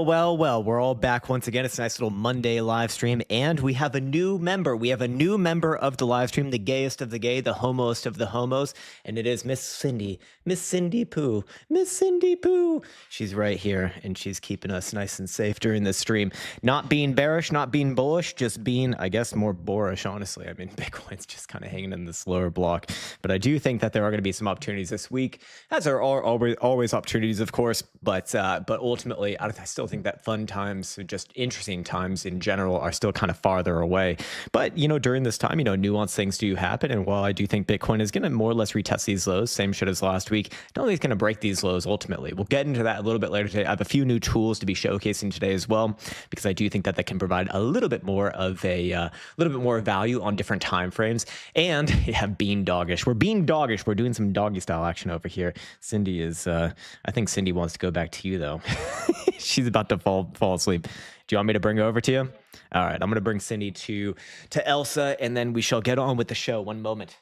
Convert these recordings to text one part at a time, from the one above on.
Well, we're all back once again. It's a nice little Monday live stream, and we have a new member. We have a new member of the live stream, the gayest of the gay, the homoest of the homos, and it is Miss Cindy Poo. Miss Cindy Poo. She's right here, and she's keeping us nice and safe during this stream. Not being bearish, not being bullish, just being, I guess, more boorish, honestly. I mean, Bitcoin's just kind of hanging in this lower block, but I do think that there are going to be some opportunities this week, as there are always opportunities, of course, but ultimately, I still think that fun times, just interesting times in general, are still kind of farther away. But, during this time, nuanced things do happen. And while I do think Bitcoin is going to more or less retest these lows, same shit as last week, I don't think it's going to break these lows ultimately. We'll get into that a little bit later today. I have a few new tools to be showcasing today as well, because I do think that can provide a little bit more of value on different time frames. And yeah, being doggish. We're being doggish. We're doing some doggy style action over here. Cindy is, I think Cindy wants to go back to you though. She's about to fall asleep. Do you want me to bring her over to you? All right, I'm going to bring Cindy to Elsa, and then we shall get on with the show. One moment.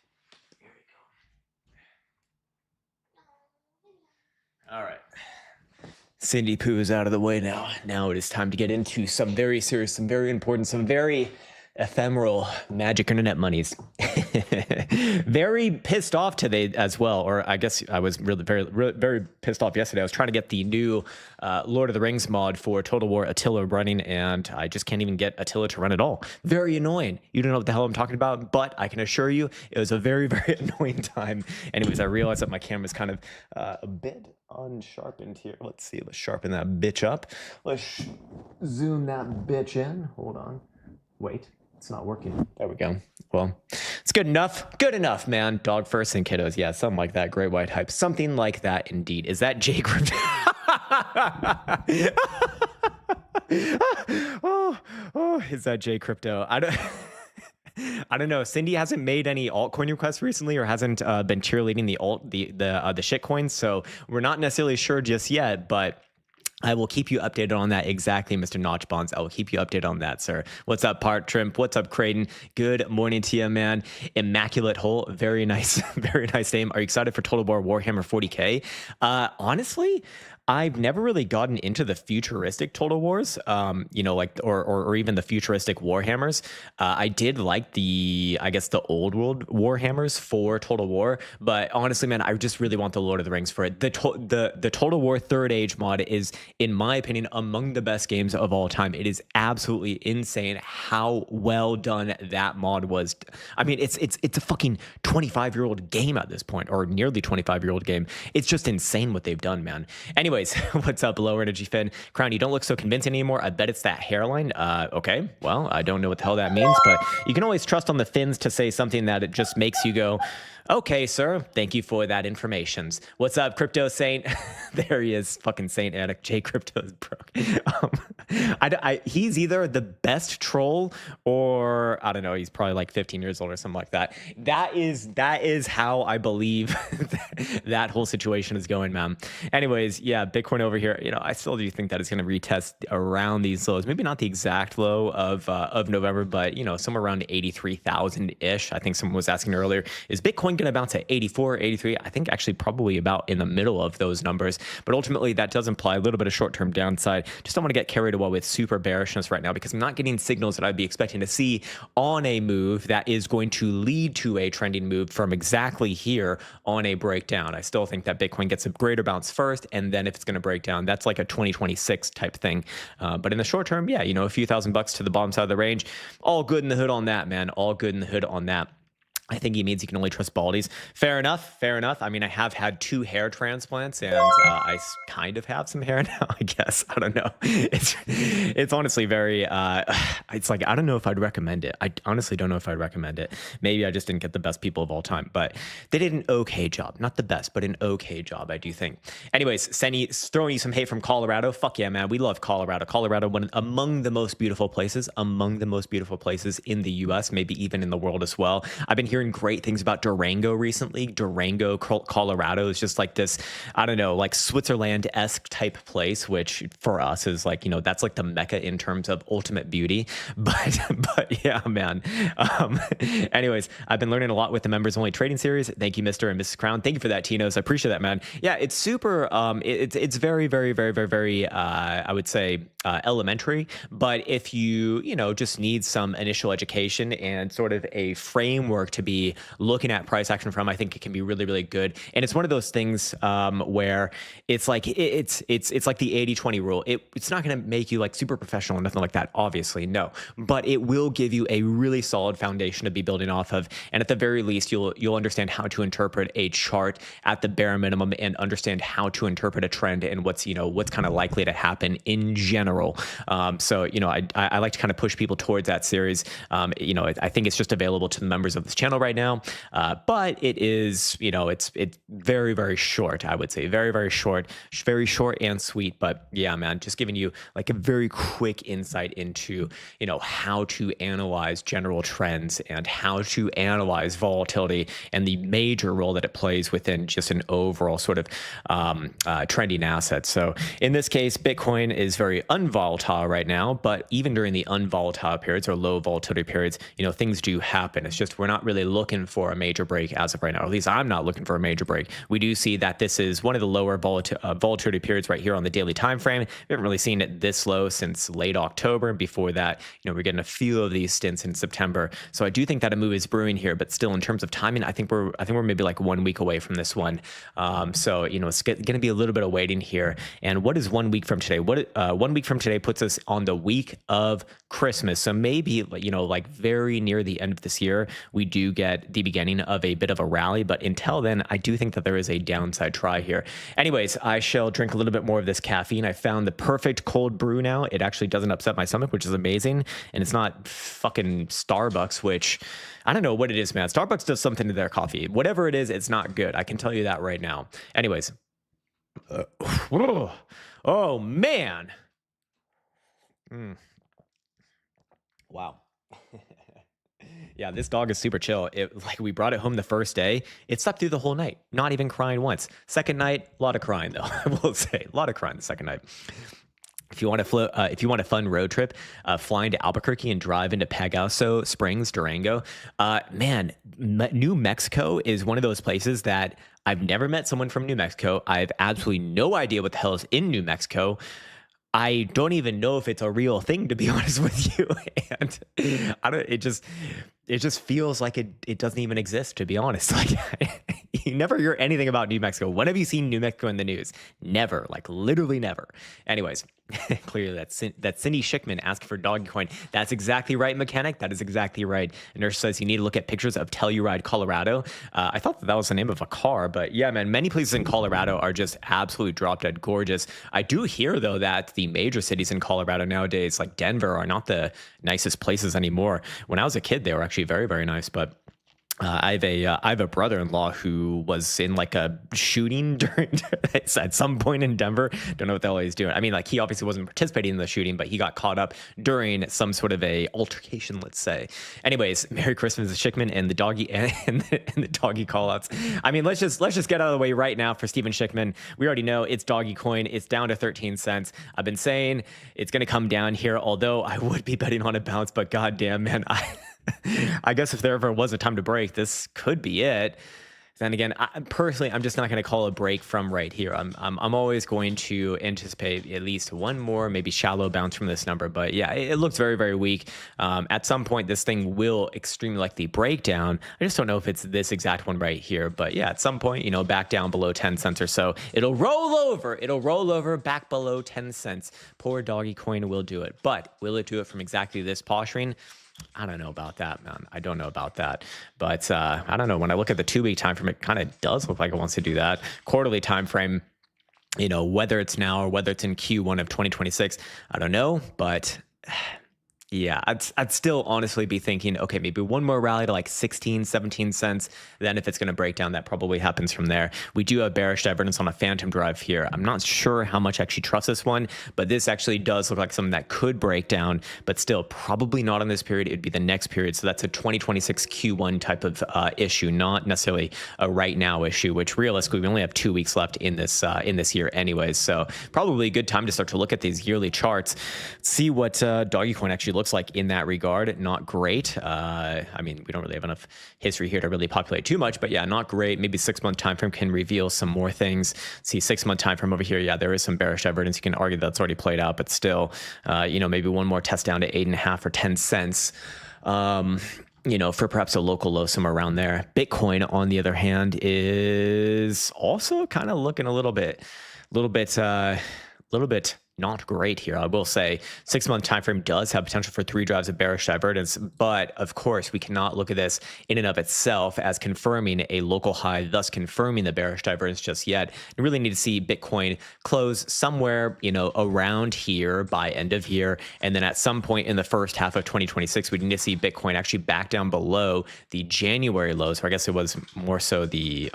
Here we go. All right. Cindy Poo is out of the way now. Now it is time to get into some very serious, some very important, some very ephemeral magic internet monies. Very pissed off today as well, or I guess I was really very pissed off yesterday. I was trying to get the new Lord of the Rings mod for Total War Attila running, and I just can't even get Attila to run at all. Very annoying. You don't know what the hell I'm talking about, but I can assure you it was a very annoying time. Anyways, I realized that my camera's kind of a bit unsharpened here. Let's see. Let's sharpen that bitch up. Let's zoom that bitch in. Hold on. Wait. It's not working. There we go. Well, it's good enough. Good enough, man. Dog first and kiddos. Yeah, something like that. Great white hype. Something like that, indeed. Is that J Crypto? Is that J Crypto? I don't know. Cindy hasn't made any altcoin requests recently, or hasn't been cheerleading the shit coins, so we're not necessarily sure just yet, but I will keep you updated on that. Exactly, Mr. Notch Bonds. I will keep you updated on that, sir. What's up, Part Trimp? What's up, Creighton? Good morning to you, man. Immaculate Hole. Very nice, very nice name. Are you excited for Total War Warhammer 40K? Honestly, I've never really gotten into the futuristic Total Wars, or even the futuristic Warhammers. I did like the old world Warhammers for Total War, but honestly, man, I just really want the Lord of the Rings for it. The Total War Third Age mod is, in my opinion, among the best games of all time. It is absolutely insane how well done that mod was. I mean, it's a fucking 25-year-old game at this point, or nearly 25-year-old game. It's just insane what they've done, man. Anyways, what's up, Lower Energy Finn? Crown, you don't look so convincing anymore. I bet it's that hairline. Okay, well, I don't know what the hell that means, but you can always trust on the Finns to say something that it just makes you go, okay, sir, thank you for that information. What's up, Crypto Saint? There he is, fucking Saint Addict. J Crypto is broke. He's either the best troll, or I don't know, he's probably like 15 years old or something like that. That is how I believe that whole situation is going, man. Anyways, yeah, Bitcoin over here, I still do think that it's going to retest around these lows. Maybe not the exact low of November, but somewhere around 83,000-ish. I think someone was asking earlier, is Bitcoin going to bounce at 84, 83? I think actually probably about in the middle of those numbers, but ultimately that does imply a little bit of short-term downside. Just don't want to get carried away with super bearishness right now, because I'm not getting signals that I'd be expecting to see on a move that is going to lead to a trending move from exactly here on a breakdown. I still think that Bitcoin gets a greater bounce first, and then if it's going to break down, that's like a 2026 type thing. But in the short term, yeah, a few $1,000 to the bottom side of the range, all good in the hood on that, man. All good in the hood on that. I think he means you can only trust baldies. Fair enough. Fair enough. I mean, I have had 2 hair transplants, and I kind of have some hair now, I guess. I don't know. It's honestly very, it's like, I don't know if I'd recommend it. I honestly don't know if I'd recommend it. Maybe I just didn't get the best people of all time, but they did an okay job. Not the best, but an okay job, I do think. Anyways, Senny, throwing you some hate from Colorado. Fuck yeah, man. We love Colorado. Colorado, among the most beautiful places in the U.S., maybe even in the world as well. I've been hearing great things about Durango recently. Durango, Colorado is just like this, I don't know, like Switzerland-esque type place, which for us is like, that's like the Mecca in terms of ultimate beauty. But yeah, man. Anyways, I've been learning a lot with the members only trading series. Thank you, Mr. and Mrs. Crown. Thank you for that, Tinos. I appreciate that, man. Yeah, it's super, it's very, very, very, very, very, I would say, elementary. But if you just need some initial education and sort of a framework to be looking at price action from, I think it can be really, really good. And it's one of those things where it's like it's like the 80-20 rule. It's not going to make you like super professional or nothing like that, obviously, no. But it will give you a really solid foundation to be building off of. And at the very least, you'll understand how to interpret a chart at the bare minimum and understand how to interpret a trend and what's kind of likely to happen in general. So I like to kind of push people towards that series. I think it's just available to the members of this channel right now, but it is it's very, very short. I would say very, very short and sweet. But yeah, man, just giving you like a very quick insight into how to analyze general trends and how to analyze volatility and the major role that it plays within just an overall sort of trending asset. So in this case, Bitcoin is very unvolatile right now, but even during the unvolatile periods or low volatility periods, things do happen. It's just we're not really looking for a major break as of right now. Or at least I'm not looking for a major break. We do see that this is one of the lower volatility periods right here on the daily time frame. We haven't really seen it this low since late October. Before that, we're getting a few of these stints in September. So I do think that a move is brewing here, but still in terms of timing, I think we're maybe like 1 week away from this one. So it's going to be a little bit of waiting here. And what is 1 week from today? 1 week from today puts us on the week of Christmas. So maybe like very near the end of this year, we do get the beginning of a bit of a rally. But until then, I do think that there is a downside try here. Anyways, I shall drink a little bit more of this caffeine. I found the perfect cold brew now. It actually doesn't upset my stomach, which is amazing. And it's not fucking Starbucks, which I don't know what it is, man. Starbucks does something to their coffee. Whatever it is, it's not good. I can tell you that right now. Anyways. Oh, man. Wow. Yeah, this dog is super chill. We brought it home the first day. It slept through the whole night, not even crying once. Second night, a lot of crying though. I will say, a lot of crying the second night. If you want a fun road trip, flying to Albuquerque and drive into Pagoso Springs, Durango, man, New Mexico is one of those places that I've never met someone from New Mexico. I have absolutely no idea what the hell is in New Mexico. I don't even know if it's a real thing, to be honest with you. And it just feels like it doesn't even exist, to be honest. Like you never hear anything about New Mexico. When have you seen New Mexico in the news? Never, like literally never. Anyways, clearly that's Cindy Schickman asking for doggy coin. That's exactly right, mechanic. That is exactly right. A nurse says you need to look at pictures of Telluride, Colorado. I thought that was the name of a car, but yeah, man, many places in Colorado are just absolutely drop dead gorgeous. I do hear though that the major cities in Colorado nowadays, like Denver, are not the nicest places anymore. When I was a kid, they were actually very, very nice, but I have a brother-in-law who was in like a shooting at some point in Denver. Don't know what the hell he's doing. I mean, like he obviously wasn't participating in the shooting, but he got caught up during some sort of a altercation, let's say. Anyways, Merry Christmas, Schickman, and the doggy and the doggy callouts. I mean, let's just get out of the way right now for Steven Schickman. We already know it's doggy coin. It's down to 13 cents. I've been saying it's going to come down here, although I would be betting on a bounce, but goddamn, man, I guess if there ever was a time to break, this could be it. Then again, I'm just not going to call a break from right here. I'm always going to anticipate at least one more, maybe shallow bounce from this number. But yeah, it looks very, very weak. At some point, this thing will extremely likely break down. I just don't know if it's this exact one right here. But yeah, at some point, back down below 10 cents or so, it'll roll over. It'll roll over back below 10 cents. Poor doggy coin will do it. But will it do it from exactly this posturing? I don't know about that, man. I don't know about that. But I don't know. When I look at the 2 week time frame, it kind of does look like it wants to do that. Quarterly time frame, whether it's now or whether it's in Q1 of 2026, I don't know. But Yeah, I'd still honestly be thinking, okay, maybe one more rally to like 16, 17 cents. Then if it's going to break down, that probably happens from there. We do have bearish divergence on a phantom drive here. I'm not sure how much I actually trust this one, but this actually does look like something that could break down, but still probably not on this period. It'd be the next period. So that's a 2026 Q1 type of issue, not necessarily a right now issue, which realistically we only have 2 weeks left in this year anyways. So probably a good time to start to look at these yearly charts, see what doggy coin actually looks like in that regard. Not great. I mean, we don't really have enough history here to really populate too much, but yeah, not great. Maybe 6-month time frame can reveal some more things. See 6-month time frame over here. Yeah, there is some bearish evidence. You can argue that's already played out, but still, maybe one more test down to 8.5 or 10 cents. For perhaps a local low somewhere around there. Bitcoin, on the other hand, is also kind of looking a little bit not great here. I will say 6-month time frame does have potential for 3 drives of bearish divergence, but of course we cannot look at this in and of itself as confirming a local high, thus confirming the bearish divergence just yet. You really need to see Bitcoin close somewhere, around here by end of year, and then at some point in the first half of 2026, we need to see Bitcoin actually back down below the January lows, or I guess it was more so the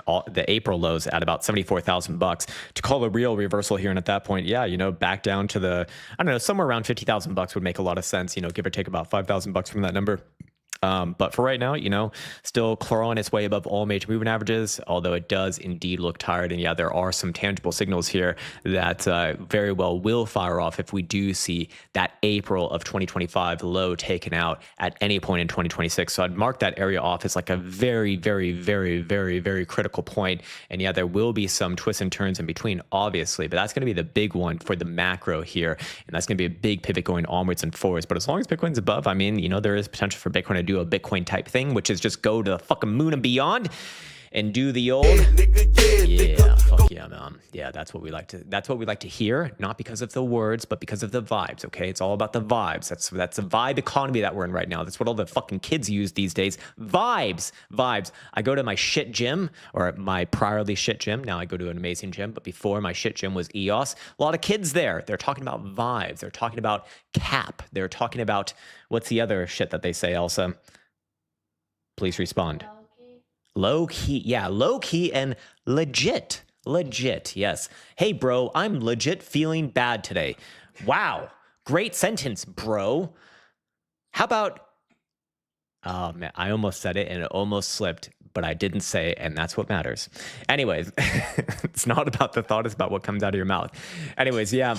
April lows at about $74,000 to call a real reversal here. And at that point, yeah, back down to the, I don't know, somewhere around $50,000 would make a lot of sense, give or take about $5,000 from that number. But for right now, still clawing its way above all major moving averages, although it does indeed look tired. And yeah, there are some tangible signals here that very well will fire off if we do see that April of 2025 low taken out at any point in 2026. So I'd mark that area off as like a very, very, very, very, very critical point. And yeah, there will be some twists and turns in between, obviously, but that's going to be the big one for the macro here. And that's going to be a big pivot going onwards and forwards. But as long as Bitcoin's above, I mean, there is potential for Bitcoin to do a Bitcoin type thing, which is just go to the fucking moon and beyond and do the old fuck yeah, man. Yeah, that's what we like to hear, not because of the words, but because of the vibes. Okay, it's all about the vibes. That's the vibe economy that we're in right now. That's what all the fucking kids use these days. Vibes. I go to my shit gym, or my priorly shit gym. Now I go to an amazing gym, but before my shit gym was EOS. A lot of kids there. They're talking about vibes. They're talking about cap. They're talking about, what's the other shit that they say, Elsa? Please respond. Low key. Yeah, low key and legit. Yes. Hey, bro, I'm legit feeling bad today. Wow. Great sentence, bro. How about... Oh, man, I almost said it and it almost slipped, but I didn't say it, and that's what matters. Anyways, it's not about the thought, it's about what comes out of your mouth. Anyways, yeah.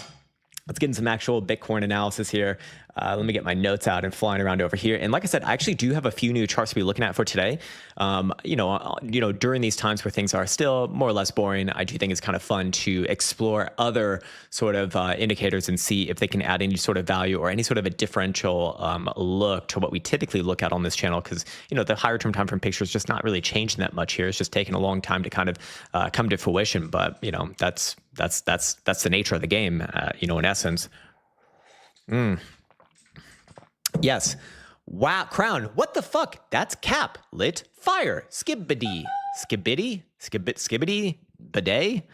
Let's get into some actual Bitcoin analysis here. Let me get my notes out and flying around over here. And like I said, I actually do have a few new charts to be looking at for today. During these times where things are still more or less boring, I do think it's kind of fun to explore other sort of indicators and see if they can add any sort of value or any sort of a differential look to what we typically look at on this channel. Because the higher term time frame picture is just not really changing that much here. It's just taking a long time to kind of come to fruition. But that's the nature of the game. In essence. Yes. Wow. Crown. What the fuck? That's cap. Lit. Fire. Skibbity. Skibbity. Bidet.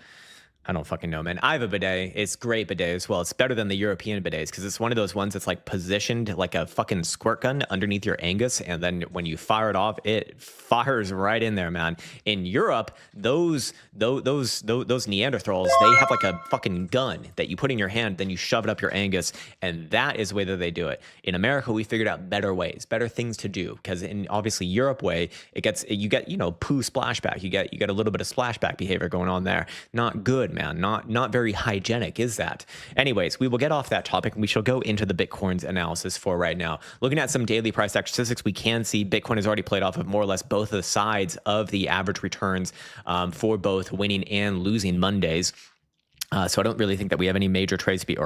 I don't fucking know, man. I have a bidet. It's great bidet as well. It's better than the European bidets because it's one of those ones that's like positioned like a fucking squirt gun underneath your Angus, and then when you fire it off, it fires right in there, man. In Europe, those Neanderthals, they have like a fucking gun that you put in your hand, then you shove it up your Angus, and that is the way that they do it. In America, we figured out better ways, better things to do, because in obviously Europe way, you get poo splashback. You get a little bit of splashback behavior going on there. Not good, man. Not very hygienic, is that? Anyways, we will get off that topic and we shall go into the Bitcoin's analysis for right now. Looking at some daily price action statistics, we can see Bitcoin has already played off of more or less both of the sides of the average returns for both winning and losing Mondays. So I don't really think that we have any major trades to be,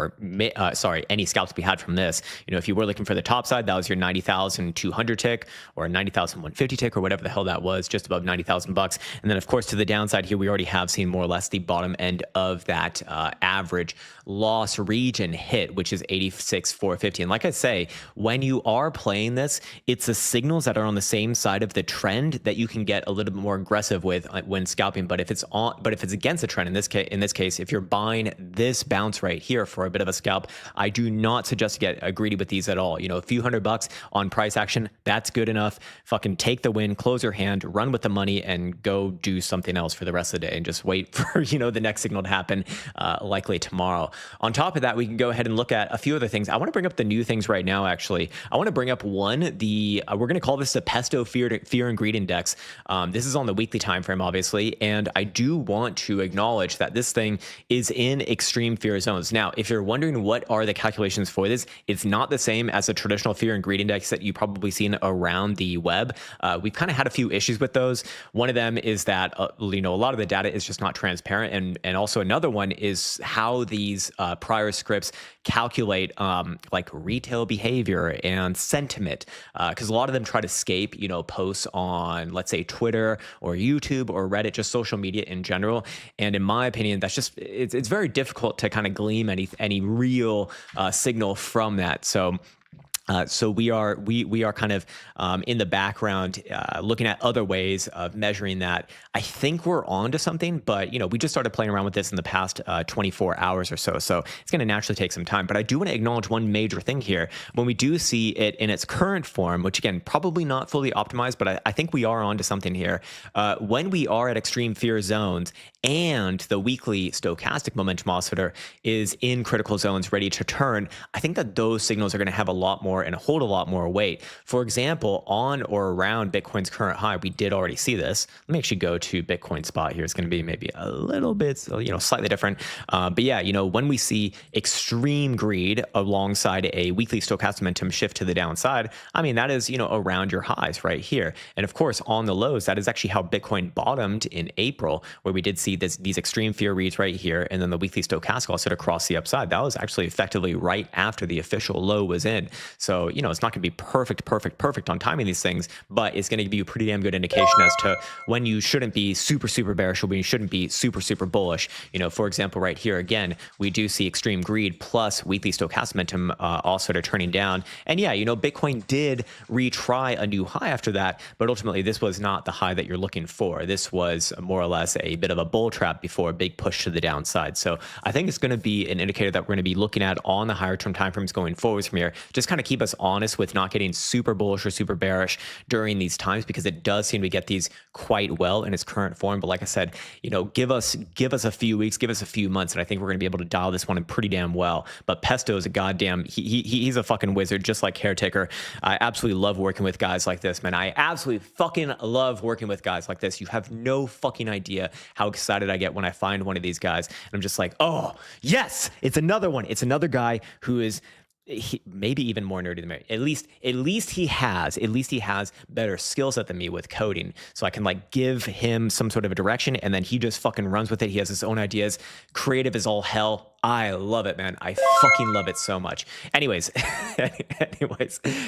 any scalps to be had from this. If you were looking for the top side, that was your 90,200 tick or 90,150 tick or whatever the hell that was, just above $90,000. And then of course to the downside here, we already have seen more or less the bottom end of that average loss region hit, which is 86,450. And like I say, when you are playing this, it's the signals that are on the same side of the trend that you can get a little bit more aggressive with when scalping. But if it's against the trend, in this case, if you're buying this bounce right here for a bit of a scalp, I do not suggest to get greedy with these at all. You know, a few $100 on price action, that's good enough. Fucking take the win, close your hand, run with the money, and go do something else for the rest of the day and just wait for, you know, the next signal to happen, likely tomorrow. On top of that, we can go ahead and look at a few other things. I want to bring up the new things right now, actually. I want to bring up one, we're going to call this the Pesto Fear and Greed Index. This is on the weekly time frame, obviously, and I do want to acknowledge that this thing is in extreme fear zones. Now, if you're wondering what are the calculations for this, it's not the same as a traditional fear and greed index that you've probably seen around the web. We've kind of had a few issues with those. One of them is that you know, a lot of the data is just not transparent, and also another one is how these prior scripts calculate like retail behavior and sentiment, because a lot of them try to escape, you know, posts on, let's say, Twitter or YouTube or Reddit, just social media in general. And in my opinion, that's just it's very difficult to kind of glean any real signal from that. So we are kind of in the background looking at other ways of measuring that. I think we're on to something, but you know, we just started playing around with this in the past 24 hours or so. So it's going to naturally take some time. But I do want to acknowledge one major thing here. When we do see it in its current form, which again, probably not fully optimized, but I think we are on to something here. When we are at extreme fear zones and the weekly stochastic momentum oscillator is in critical zones ready to turn, I think that those signals are going to have a lot more and hold a lot more weight. For example, on or around Bitcoin's current high, we did already see this. Let me actually go to Bitcoin spot here. It's going to be maybe a little bit, you know, slightly different. But yeah, you know, when we see extreme greed alongside a weekly stochastic momentum shift to the downside, I mean, that is, you know, around your highs right here. And of course, on the lows, that is actually how Bitcoin bottomed in April, where we did see these extreme fear reads right here. And then the weekly stochastic also across the upside. That was actually effectively right after the official low was in. So, you know, it's not going to be perfect on timing these things, but it's going to give you a pretty damn good indication as to when you shouldn't be super bearish or when you shouldn't be super bullish. You know, for example, right here, again, we do see extreme greed plus weekly stochastic momentum also turning down. And yeah, you know, Bitcoin did retry a new high after that, but ultimately this was not the high that you're looking for. This was more or less a bit of a bull trap before a big push to the downside. So I think it's going to be an indicator that we're going to be looking at on the higher term timeframes going forwards from here. Just kind of keep us honest with not getting super bullish or super bearish during these times, because it does seem to get these quite well in its current form. But like I said, you know, give us a few weeks, give us a few months, and I think we're going to be able to dial this one in pretty damn well. But Pesto is a goddamn, he's a fucking wizard, just like Caretaker. I absolutely love working with guys like this, man. I absolutely fucking love working with guys like this. You have no fucking idea how excited I get when I find one of these guys, and I'm just like, oh yes, it's another one. It's another guy who is maybe even more nerdy than me. At least he has better skill set than me with coding. So I can like give him some sort of a direction, and then he just fucking runs with it. He has his own ideas. Creative as all hell. I love it, man. I fucking love it so much. Anyways,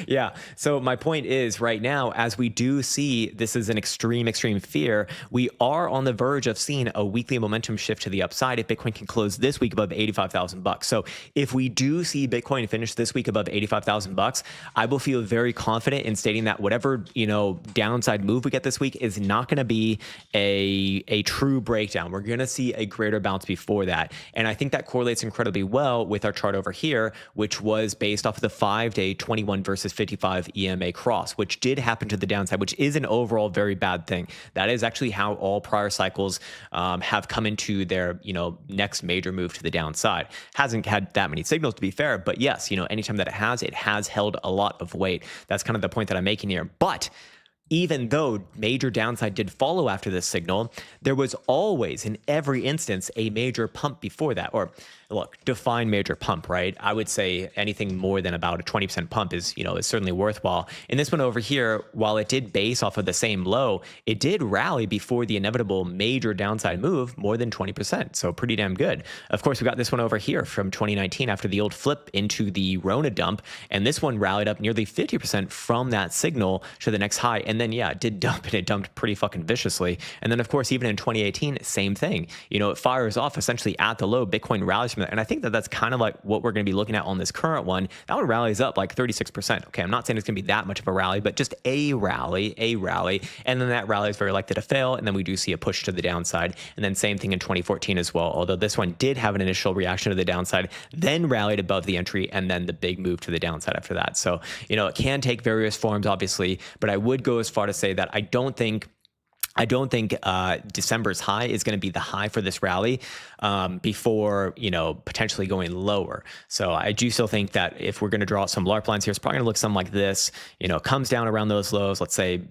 yeah. So my point is, right now, as we do see this is an extreme fear, we are on the verge of seeing a weekly momentum shift to the upside if Bitcoin can close this week above $85,000. So if we do see Bitcoin finish this week above $85,000, I will feel very confident in stating that whatever, you know, downside move we get this week is not going to be a true breakdown. We're going to see a greater bounce before that. And I think that correlates incredibly well with our chart over here, which was based off of the 5-day 21 versus 55 EMA cross, which did happen to the downside, which is an overall very bad thing. That is actually how all prior cycles have come into their, you know, next major move to the downside. Hasn't had that many signals, to be fair, but yes, you know, anytime that it has held a lot of weight. That's kind of the point that I'm making here. But even though major downside did follow after this signal, there was always, in every instance, a major pump before that. Or look, define major pump, right? I would say anything more than about a 20% pump is, you know, is certainly worthwhile. In this one over here, while it did base off of the same low, it did rally before the inevitable major downside move more than 20%. So pretty damn good. Of course, we got this one over here from 2019 after the old flip into the Rona dump. And this one rallied up nearly 50% from that signal to the next high. And then, yeah, it did dump, and it dumped pretty fucking viciously. And then, of course, even in 2018, same thing. It fires off essentially at the low. Bitcoin rallies from that. And I think that that's kind of like what we're going to be looking at on this current one. That one rallies up like 36%. Okay, I'm not saying it's going to be that much of a rally, but just a rally. And then that rally is very likely to fail. And then we do see a push to the downside. And then same thing in 2014 as well. Although this one did have an initial reaction to the downside, then rallied above the entry, and then the big move to the downside after that. So, it can take various forms, obviously, but I would go as far to say that I don't think December's high is going to be the high for this rally before, potentially going lower. So I do still think that if we're going to draw some LARP lines here, it's probably going to look something like this. Comes down around those lows, let's say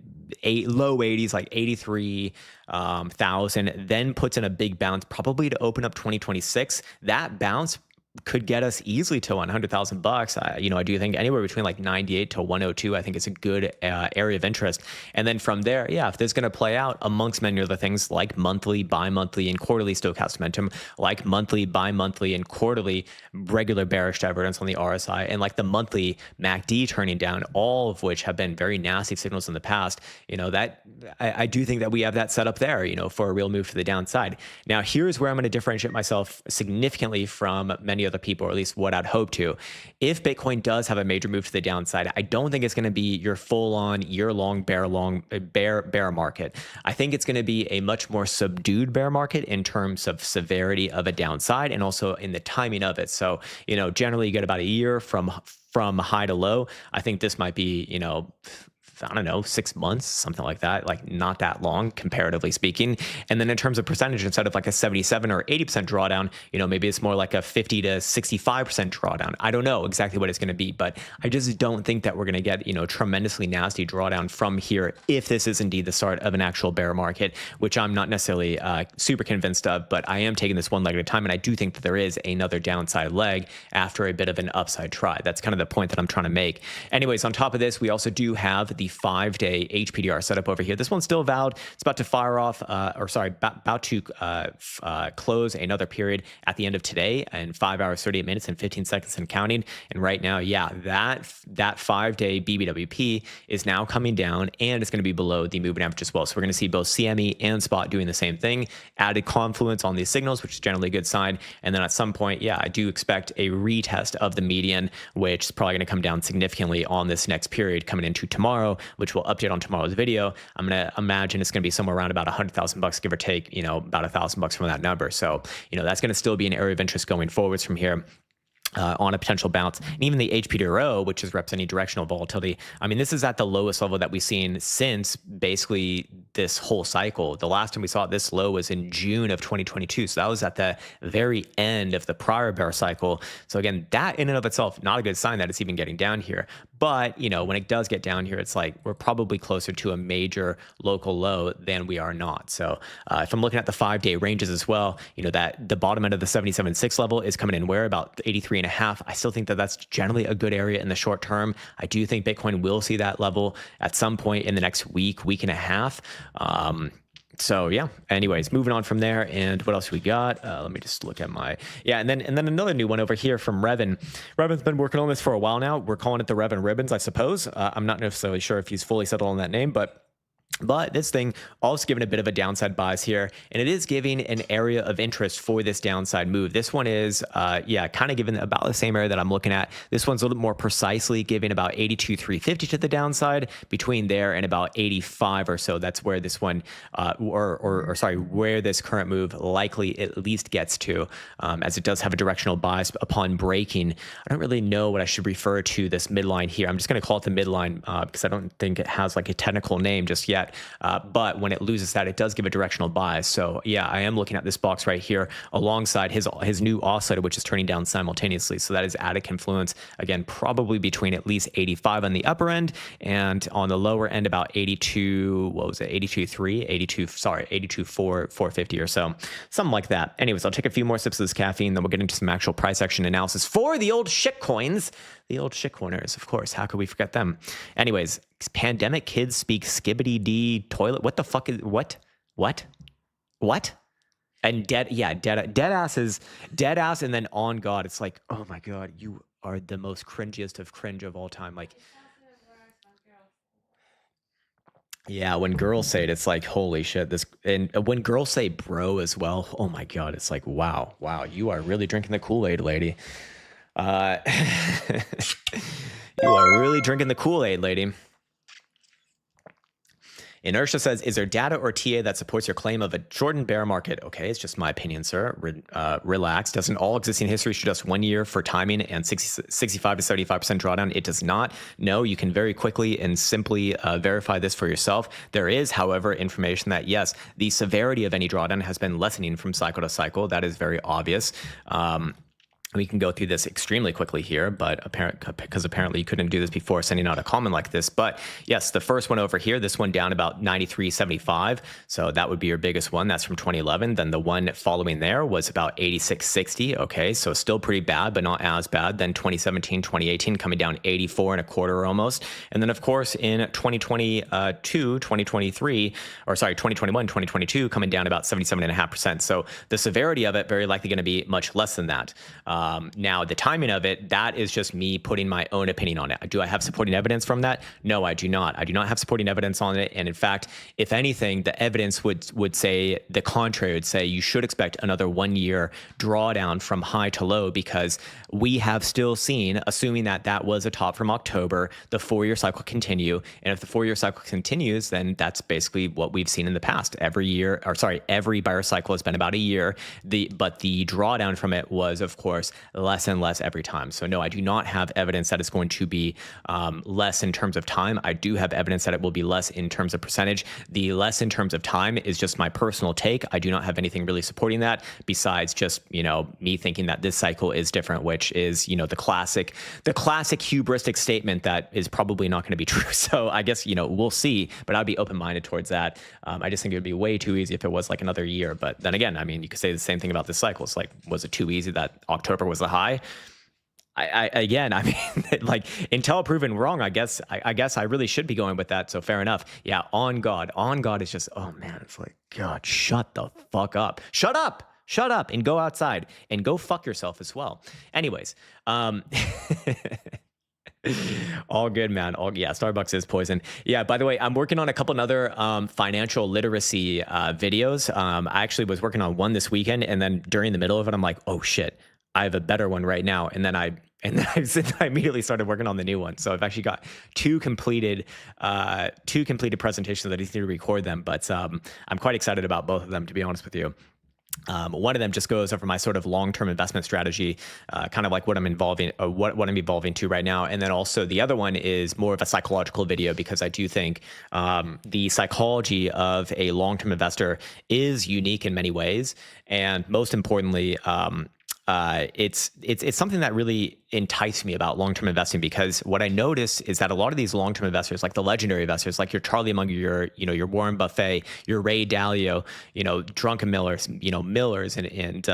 low 80s, like 83,000, then puts in a big bounce, probably to open up 2026. That bounce could get us easily to $100,000. I do think anywhere between like 98 to 102, I think is a good area of interest. And then from there, yeah, if this is going to play out amongst many other things like monthly, bi-monthly, and quarterly stochastic momentum, like monthly, bi-monthly, and quarterly regular bearish divergence on the RSI, and like the monthly MACD turning down, all of which have been very nasty signals in the past, that I do think that we have that set up there, for a real move to the downside. Now, here's where I'm going to differentiate myself significantly from many other people, or at least what I'd hope to. If Bitcoin does have a major move to the downside, I don't think it's going to be your full-on year-long bear market. I think it's going to be a much more subdued bear market in terms of severity of a downside, and also in the timing of it. So, generally you get about a year from high to low. I think this might be, I don't know, 6 months, something like that, like not that long, comparatively speaking. And then in terms of percentage, instead of like a 77 or 80% drawdown, maybe it's more like a 50 to 65% drawdown. I don't know exactly what it's going to be, but I just don't think that we're going to get, tremendously nasty drawdown from here if this is indeed the start of an actual bear market, which I'm not necessarily super convinced of, but I am taking this one leg at a time. And I do think that there is another downside leg after a bit of an upside try. That's kind of the point that I'm trying to make. Anyways, on top of this, we also do have the 5-day HPDR setup over here. This one's still valid. It's about to fire off, about to close another period at the end of today in 5 hours, 38 minutes, and 15 seconds and counting. And right now, yeah, that 5-day BBWP is now coming down, and it's going to be below the moving average as well. So we're going to see both CME and spot doing the same thing. Added confluence on these signals, which is generally a good sign. And then at some point, yeah, I do expect a retest of the median, which is probably going to come down significantly on this next period coming into tomorrow, which we'll update on tomorrow's video. I'm going to imagine it's going to be somewhere around about $100,000, give or take, about $1,000 from that number. So, that's going to still be an area of interest going forwards from here. On a potential bounce. And even the HPDRO, which is representing directional volatility, I mean, this is at the lowest level that we've seen since basically this whole cycle. The last time we saw it this low was in June of 2022. So that was at the very end of the prior bear cycle. So again, that in and of itself, not a good sign that it's even getting down here. But, when it does get down here, it's like we're probably closer to a major local low than we are not. So if I'm looking at the 5-day ranges as well, that the bottom end of the 77.6 level is coming in where about 83.5. I still think that that's generally a good area in the short term. I do think Bitcoin will see that level at some point in the next week and a half. So yeah, anyways, moving on from there. And what else we got? Let me just look at and then another new one over here from Revan. Revan's been working on this for a while now. We're calling it the Revan Ribbons, I suppose. I'm not necessarily sure if he's fully settled on that name, but this thing also giving a bit of a downside bias here, and it is giving an area of interest for this downside move. This one is, kind of giving about the same area that I'm looking at. This one's a little bit more precisely giving about 82,350 to the downside, between there and about 85 or so. That's where this one, where this current move likely at least gets to, as it does have a directional bias upon breaking. I don't really know what I should refer to this midline here. I'm just going to call it the midline because I don't think it has like a technical name just yet. But when it loses that, it does give a directional bias. So yeah, I am looking at this box right here alongside his new oscillator, which is turning down simultaneously. So that is added confluence, again, probably between at least 85 on the upper end, and on the lower end about 82, 450 or so, something like that. Anyways, I'll take a few more sips of this caffeine, then we'll get into some actual price action analysis for the old shitcoins. The old shitcoiners, of course. How could we forget them? Anyways, pandemic kids speak skibbity D toilet. What the fuck is what? And dead ass, and then on God, it's like, oh my God, you are the most cringiest of cringe of all time. Like, Yeah, when girls say it, it's like, holy shit. This, and when girls say bro as well, oh my God, it's like, wow, wow, you are really drinking the Kool-Aid, lady. Uh, you are really drinking the Kool-Aid, lady. Inertia says, is there data or TA that supports your claim of a short bear market? Okay, it's just my opinion, sir. Relax. Doesn't all existing history suggest 1 year for timing and 65 to 75% drawdown? It does not. No, you can very quickly and simply verify this for yourself. There is, however, information that, yes, the severity of any drawdown has been lessening from cycle to cycle. That is very obvious. We can go through this extremely quickly here, but because apparently you couldn't do this before sending out a comment like this. But yes, the first one over here, this one down about 93.75. So that would be your biggest one. That's from 2011. Then the one following there was about 86.60. Okay, so still pretty bad, but not as bad. Then 2017, 2018 coming down 84 and a quarter almost. And then of course in 2022, 2023, or sorry, 2021, 2022 coming down about 77.5%. So the severity of it very likely going to be much less than that. Now, the timing of it, that is just me putting my own opinion on it. Do I have supporting evidence from that? No, I do not. I do not have supporting evidence on it. And in fact, if anything, the evidence would say the contrary, would say you should expect another 1 year drawdown from high to low, because we have still seen, assuming that that was a top from October, the 4-year cycle continue. And if the 4-year cycle continues, then that's basically what we've seen in the past. Every year, or sorry, every buyer cycle has been about a year. But the drawdown from it was, of course, less and less every time. So no, I do not have evidence that it's going to be less in terms of time. I do have evidence that it will be less in terms of percentage. The less in terms of time is just my personal take. I do not have anything really supporting that besides just, me thinking that this cycle is different, which is, the classic hubristic statement that is probably not going to be true. So I guess, we'll see, but I'd be open-minded towards that. I just think it would be way too easy if it was like another year. But then again, I mean, you could say the same thing about this cycle. It's like, was it too easy that October was the high? Again, I mean, like, until proven wrong, I guess I really should be going with that. So fair enough. Yeah, on God is just, oh man, it's like, God, shut the fuck up. Shut up and go outside and go fuck yourself as well. Anyways, all good, man. Yeah, Starbucks is poison. Yeah, by the way, I'm working on a couple other financial literacy videos. I actually was working on one this weekend, and then during the middle of it, I'm like, oh shit, I have a better one right now. And then I immediately started working on the new one. So I've actually got two completed presentations that I need to record them. But I'm quite excited about both of them, to be honest with you. One of them just goes over my sort of long-term investment strategy, kind of like what I'm evolving to right now. And then also the other one is more of a psychological video, because I do think the psychology of a long-term investor is unique in many ways. And most importantly, it's something that really enticed me about long-term investing, because what I noticed is that a lot of these long-term investors, like the legendary investors, like your Charlie Munger, your Warren Buffett, your Ray Dalio, Drunken Millers, Millers and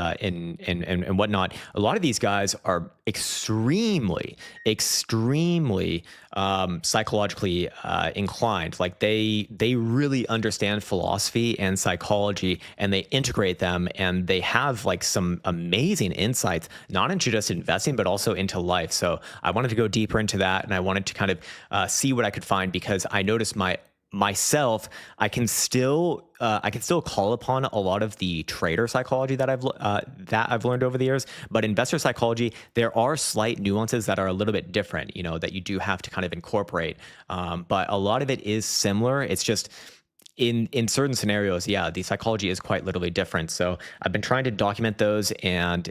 whatnot. A lot of these guys are extremely psychologically inclined. Like they really understand philosophy and psychology, and they integrate them, and they have like some amazing insights, not into just investing, but also into life. So I wanted to go deeper into that, and I wanted to kind of see what I could find, because I noticed myself, I can still call upon a lot of the trader psychology that I've learned over the years, but investor psychology, there are slight nuances that are a little bit different, that you do have to kind of incorporate. But a lot of it is similar. It's just in certain scenarios, yeah, the psychology is quite literally different. So I've been trying to document those and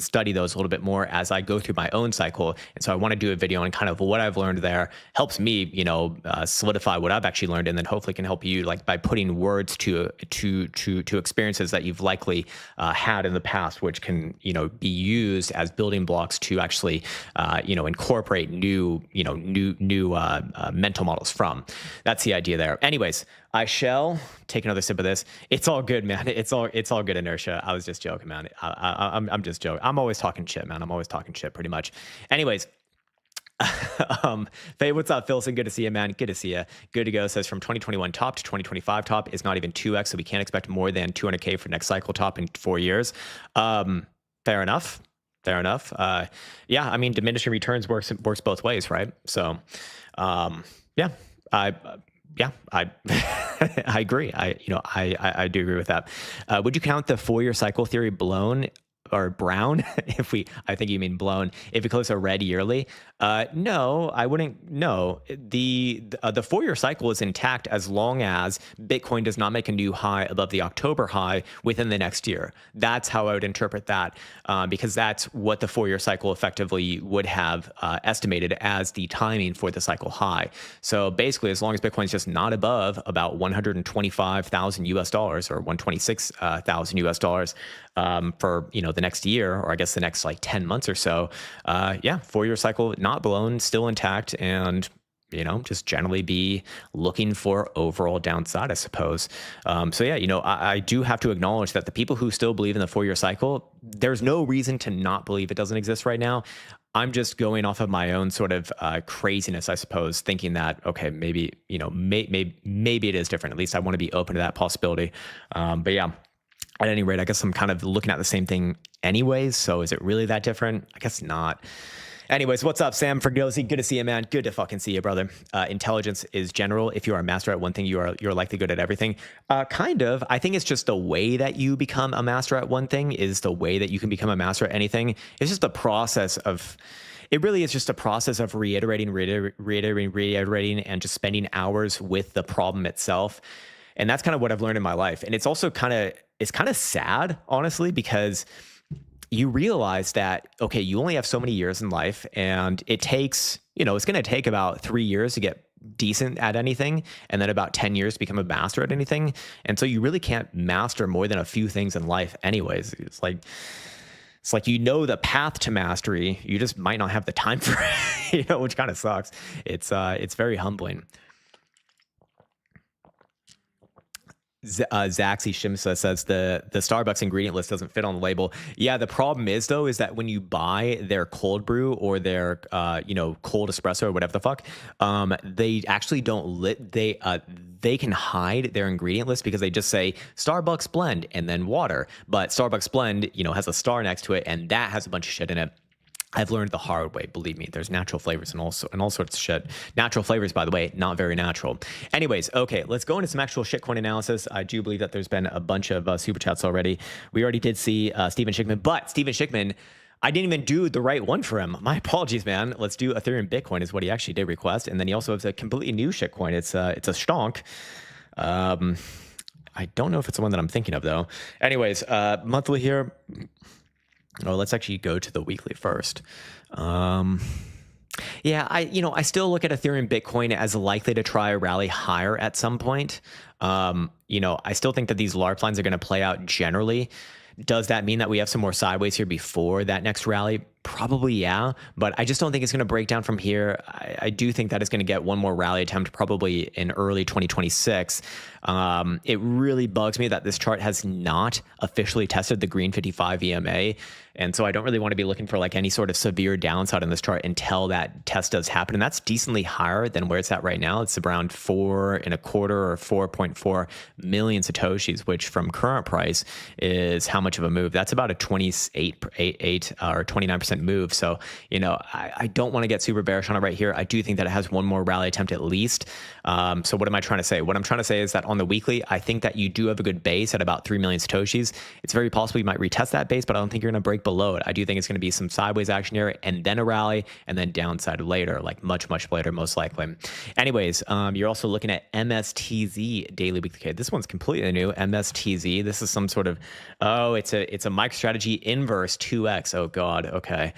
study those a little bit more as I go through my own cycle. And so I want to do a video on kind of what I've learned there. Helps me, solidify what I've actually learned, and then hopefully can help you, like by putting words to experiences that you've likely had in the past, which can be used as building blocks to actually incorporate new mental models from. That's the idea there. Anyways, I shall take another sip of this. It's all good, man. It's all good, Inertia. I was just joking, man. I'm just joking. I'm always talking shit, man. I'm always talking shit, pretty much. Anyways, Faye, what's up, Philson? Good to see you, man. Good to see you. Good to go. Says from 2021 top to 2025 top is not even 2x, so we can't expect more than 200K for next cycle top in 4 years. Fair enough. Yeah, I mean, diminishing returns works both ways, right? So, yeah. Yeah, I I agree. I do agree with that. Would you count the 4-year cycle theory blown or brown? If we, I think you mean blown. If it closes a red yearly, no, I wouldn't. No, the 4-year cycle is intact as long as Bitcoin does not make a new high above the October high within the next year. That's how I would interpret that, because that's what the 4-year cycle effectively would have estimated as the timing for the cycle high. So basically, as long as Bitcoin is just not above about 125,000 US dollars or 126,000 US dollars for the next year, or I guess the next like 10 months or so, yeah, 4-year cycle not blown, still intact, and just generally be looking for overall downside, I suppose. So yeah, I do have to acknowledge that the people who still believe in the 4-year cycle, there's no reason to not believe it doesn't exist right now. I'm just going off of my own sort of craziness, I suppose, thinking that, okay, maybe, maybe it is different. At least I want to be open to that possibility. But yeah, at any rate, I guess I'm kind of looking at the same thing anyways. So is it really that different? I guess not. Anyways, what's up, Sam Fergosi? Good to see you, man. Good to fucking see you, brother. Intelligence is general. If you are a master at one thing, you're likely good at everything. Kind of. I think it's just the way that you become a master at one thing is the way that you can become a master at anything. It's just a process of. It really is just a process of reiterating, and just spending hours with the problem itself. And that's kind of what I've learned in my life. And it's also kind of sad, honestly, because you realize that, okay, you only have so many years in life, and it takes, it's going to take about 3 years to get decent at anything, and then about 10 years to become a master at anything. And so you really can't master more than a few things in life anyways. It's like the path to mastery, you just might not have the time for it, which kind of sucks. It's very humbling. Zaxi Shimsa says the Starbucks ingredient list doesn't fit on the label. Yeah, the problem is though, is that when you buy their cold brew or their cold espresso or whatever the fuck, they actually don't they can hide their ingredient list because they just say Starbucks blend and then water. But Starbucks blend, has a star next to it, and that has a bunch of shit in it. I've learned the hard way, believe me. There's natural flavors and all sorts of shit. Natural flavors, by the way, not very natural. Anyways, okay, let's go into some actual shitcoin analysis. I do believe that there's been a bunch of super chats already. We already did see Steven Schickman, but Steven Schickman, I didn't even do the right one for him. My apologies, man. Let's do Ethereum Bitcoin is what he actually did request, and then he also has a completely new shitcoin. It's a stonk. I don't know if it's the one that I'm thinking of though. Anyways, monthly here. Oh, let's actually go to the weekly first. Yeah, I still look at Ethereum Bitcoin as likely to try a rally higher at some point. I still think that these large lines are going to play out generally. Does that mean that we have some more sideways here before that next rally? Probably, yeah. But I just don't think it's going to break down from here. I do think that it's going to get one more rally attempt probably in early 2026. It really bugs me that this chart has not officially tested the green 55 EMA. And so I don't really want to be looking for like any sort of severe downside on this chart until that test does happen. And that's decently higher than where it's at right now. It's around 4.25 or 4.4 million Satoshis, which from current price is how much of a move? That's about a 28 or 29% move. So, I don't want to get super bearish on it right here. I do think that it has one more rally attempt at least. So what am I trying to say? What I'm trying to say is that on the weekly, I think that you do have a good base at about 3 million Satoshis. It's very possible you might retest that base, but I don't think you're going to break below it. I do think it's going to be some sideways action here and then a rally and then downside later, like much, much later, most likely. Anyways, you're also looking at MSTZ daily weekly. Okay, this one's completely new. MSTZ. This is some sort of, it's a MicroStrategy inverse 2x. Oh God. Okay.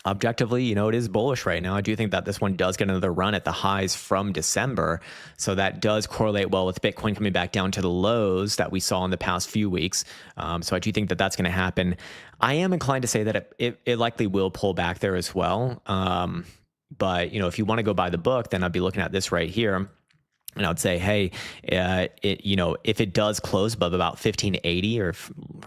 Objectively, it is bullish right now. I do think that this one does get another run at the highs from December. So that does correlate well with Bitcoin coming back down to the lows that we saw in the past few weeks. So I do think that that's going to happen. I am inclined to say that it likely will pull back there as well. But, if you want to go by the book, then I'd be looking at this right here. And I would say, hey, if it does close above about 1580 or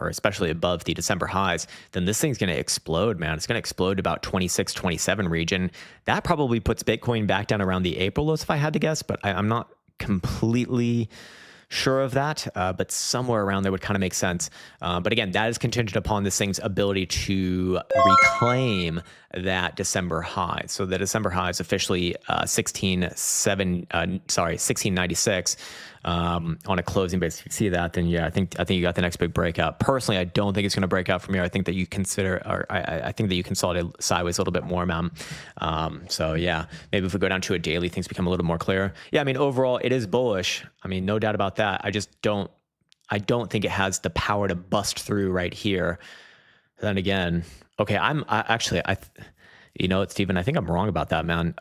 especially above the December highs, then this thing's going to explode, man. It's going to explode to about 26, 27 region. That probably puts Bitcoin back down around the April lows if I had to guess, but I'm not completely sure of that, but somewhere around there would kind of make sense. But again, that is contingent upon this thing's ability to reclaim that December high. So the December high is officially 1696 on a closing basis. If you see that, then yeah, I think you got the next big breakout. Personally, I don't think it's going to break out from here. I think that you consider, or I think that you consolidate sideways a little bit more, man. So yeah, maybe if we go down to a daily, things become a little more clear. Yeah, I mean, overall, it is bullish. I mean, no doubt about that. I don't think it has the power to bust through right here. Then again, okay, you know what, Steven, I think I'm wrong about that, man.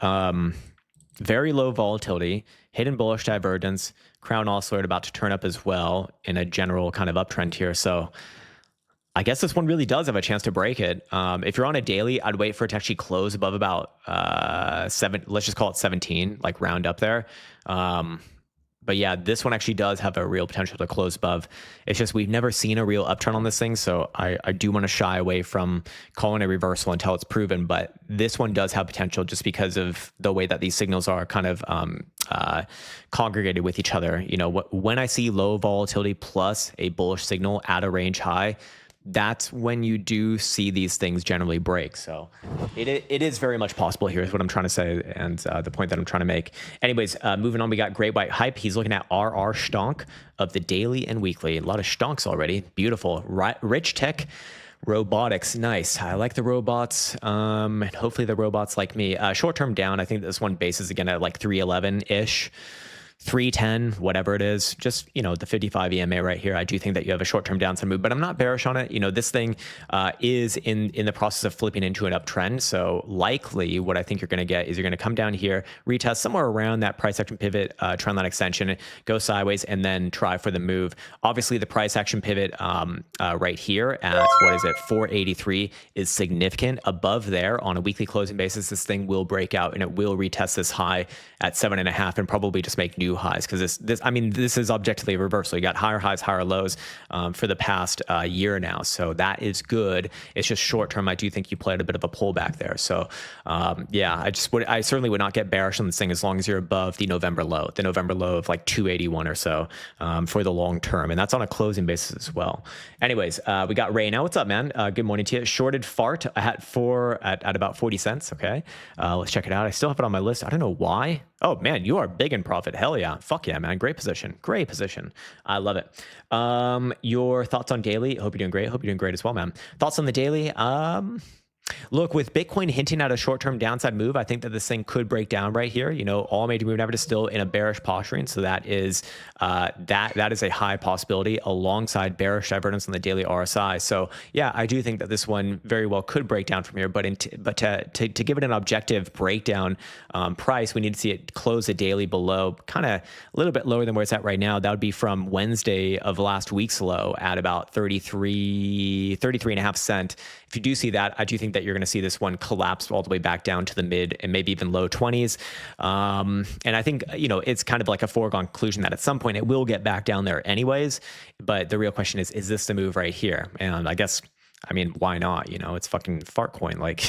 Very low volatility, hidden bullish divergence, crown oscillator about to turn up as well in a general kind of uptrend here. So I guess this one really does have a chance to break it. If you're on a daily, I'd wait for it to actually close above about 7, let's just call it 17, like round up there. But yeah, this one actually does have a real potential to close above. It's just we've never seen a real uptrend on this thing, so I do want to shy away from calling a reversal until it's proven. But this one does have potential just because of the way that these signals are kind of congregated with each other. You know, when I see low volatility plus a bullish signal at a range high, that's when you do see these things generally break. So it is very much possible here is what I'm trying to say, and the point that I'm trying to make. Anyways, moving on, we got Great White Hype. He's looking at RR Stonk of the daily and weekly. A lot of stonks already. Beautiful. Rich Tech Robotics. Nice. I like the robots. And hopefully the robots like me. Short-term down. I think this one bases again at like 311-ish. 310, whatever it is, just, you know, the 55 EMA right here. I do think that you have a short-term downside move, but I'm not bearish on it. You know, this thing is in the process of flipping into an uptrend. So likely what I think you're going to get is you're going to come down here, retest somewhere around that price action pivot, trend line extension, go sideways, and then try for the move. Obviously, the price action pivot right here at, what is it, 483 is significant. Above there on a weekly closing basis, this thing will break out and it will retest this high at 7.5 and probably just make new highs, because this is objectively a reversal. You got higher highs, higher lows for the past year now, so that is good. It's just short term. I do think you played a bit of a pullback there. So yeah, I certainly would not get bearish on this thing as long as you're above the November low of like 281 or so for the long term, and that's on a closing basis as well. Anyways, we got Ray now. What's up, man? Good morning to you. Shorted fart at about 40 cents. Okay, let's check it out. I still have it on my list. I don't know why. Oh man, you are big in profit. Hell yeah. Fuck yeah, man. Great position. Great position. I love it. Your thoughts on daily? Hope you're doing great. Hope you're doing great as well, man. Thoughts on the daily? Look, with Bitcoin hinting at a short-term downside move, I think that this thing could break down right here. You know, all major moving average is still in a bearish posturing, so that is that is a high possibility alongside bearish divergence on the daily RSI. So yeah, I do think that this one very well could break down from here. But to give it an objective breakdown price, we need to see it close the daily below, kind of a little bit lower than where it's at right now. That would be from Wednesday of last week's low at about 33.5 cents. If you do see that, I do think that you're going to see this one collapse all the way back down to the mid and maybe even low 20s. And I think, you know, it's kind of like a foregone conclusion that at some point it will get back down there anyways. But the real question is this the move right here? And I guess, I mean, why not? You know, it's fucking fart coin. Like,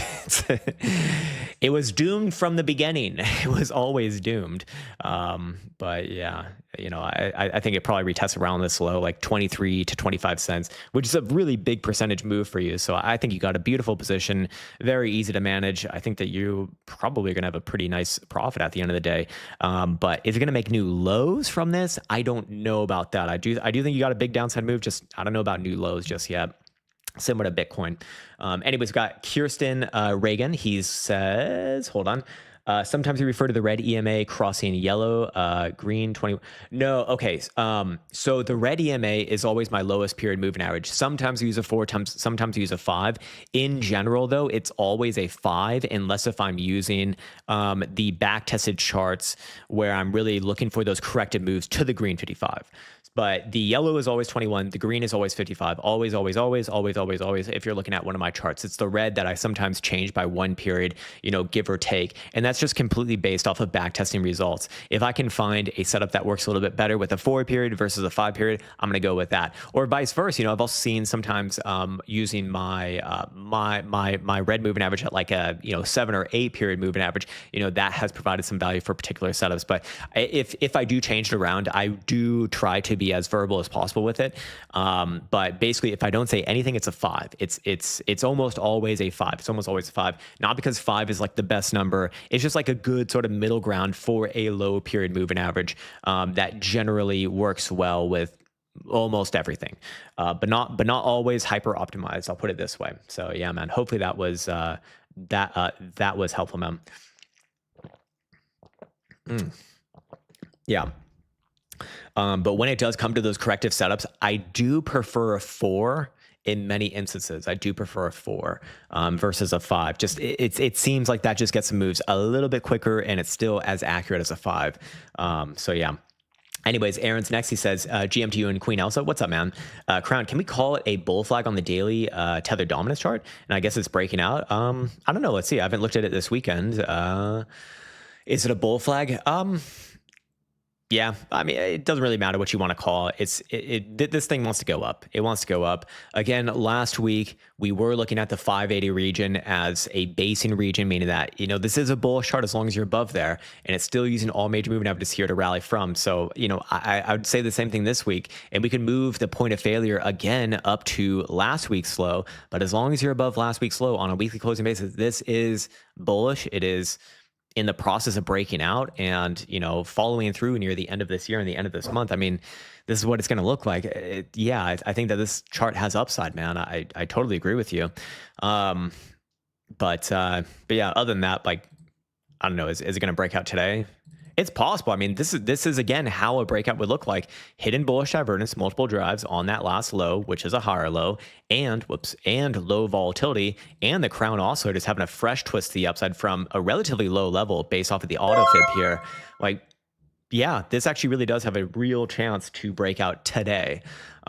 it was doomed from the beginning. It was always doomed. But yeah, you know, I think it probably retests around this low, like 23 to 25 cents, which is a really big percentage move for you. So I think you got a beautiful position, very easy to manage. I think that you probably going to have a pretty nice profit at the end of the day. But is it going to make new lows from this? I don't know about that. I do think you got a big downside move. Just, I don't know about new lows just yet. Similar to Bitcoin. Anyways, we got Kirsten Reagan. He says, hold on. Sometimes we refer to the red EMA crossing yellow, green 20. No, okay. So the red EMA is always my lowest period moving average. Sometimes we use a 4, sometimes we use a 5. In general, though, it's always a 5, unless if I'm using the back-tested charts where I'm really looking for those corrected moves to the green 55. But the yellow is always 21. The green is always 55. Always, always, always, always, always, always. If you're looking at one of my charts, it's the red that I sometimes change by one period, you know, give or take. And that's that's just completely based off of backtesting results. If I can find a setup that works a little bit better with a 4 period versus a 5 period, I'm going to go with that. Or vice versa. I've also seen sometimes using my my red moving average at like a 7 or 8 period moving average. That has provided some value for particular setups. But if I do change it around, I do try to be as verbal as possible with it. But basically, if I don't say anything, it's a 5. It's almost always a 5. It's almost always a 5. Not because 5 is like the best number. It's just like a good sort of middle ground for a low period moving average that generally works well with almost everything, but not always hyper optimized. I'll put it this way. So yeah, man. Hopefully that was that was helpful, man. Yeah. But when it does come to those corrective setups, I do prefer a 4 in many instances. I do prefer a 4 versus a 5. Just it seems like that just gets some moves a little bit quicker, and it's still as accurate as a 5. So yeah. Anyways, Aaron's next. He says, GM to you and Queen Elsa. What's up, man? Crown, can we call it a bull flag on the daily tether dominance chart? And I guess it's breaking out. I don't know. Let's see. I haven't looked at it this weekend. Is it a bull flag? Yeah, I mean, it doesn't really matter what you want to call it. This thing wants to go up. It wants to go up. Again, last week, we were looking at the 580 region as a basing region, meaning that, this is a bullish chart as long as you're above there, and it's still using all major moving averages here to rally from. So, I would say the same thing this week, and we could move the point of failure again up to last week's low. But as long as you're above last week's low on a weekly closing basis, this is bullish. It is in the process of breaking out and, following through near the end of this year and the end of this month. I mean, this is what it's going to look like. I think that this chart has upside, man. I totally agree with you. But yeah, other than that, like, I don't know, is it going to break out today? It's possible. I mean, this is again how a breakout would look like. Hidden bullish divergence, multiple drives on that last low, which is a higher low, and low volatility, and the crown also just having a fresh twist to the upside from a relatively low level based off of the auto fib here. Like, yeah, this actually really does have a real chance to break out today.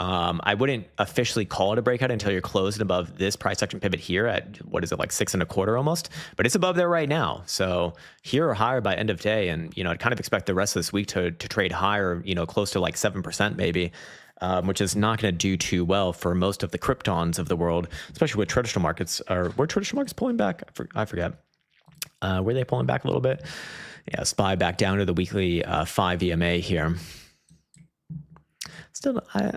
I wouldn't officially call it a breakout until you're closed above this price action pivot here at, what is it, like 6.25 almost, but it's above there right now. So here or higher by end of day. And, I'd kind of expect the rest of this week to trade higher, close to like 7% maybe, which is not going to do too well for most of the kryptons of the world, especially with traditional markets. Or were traditional markets pulling back? I forget. Were they pulling back a little bit? Yeah, SPY back down to the weekly 5 EMA here. Still, I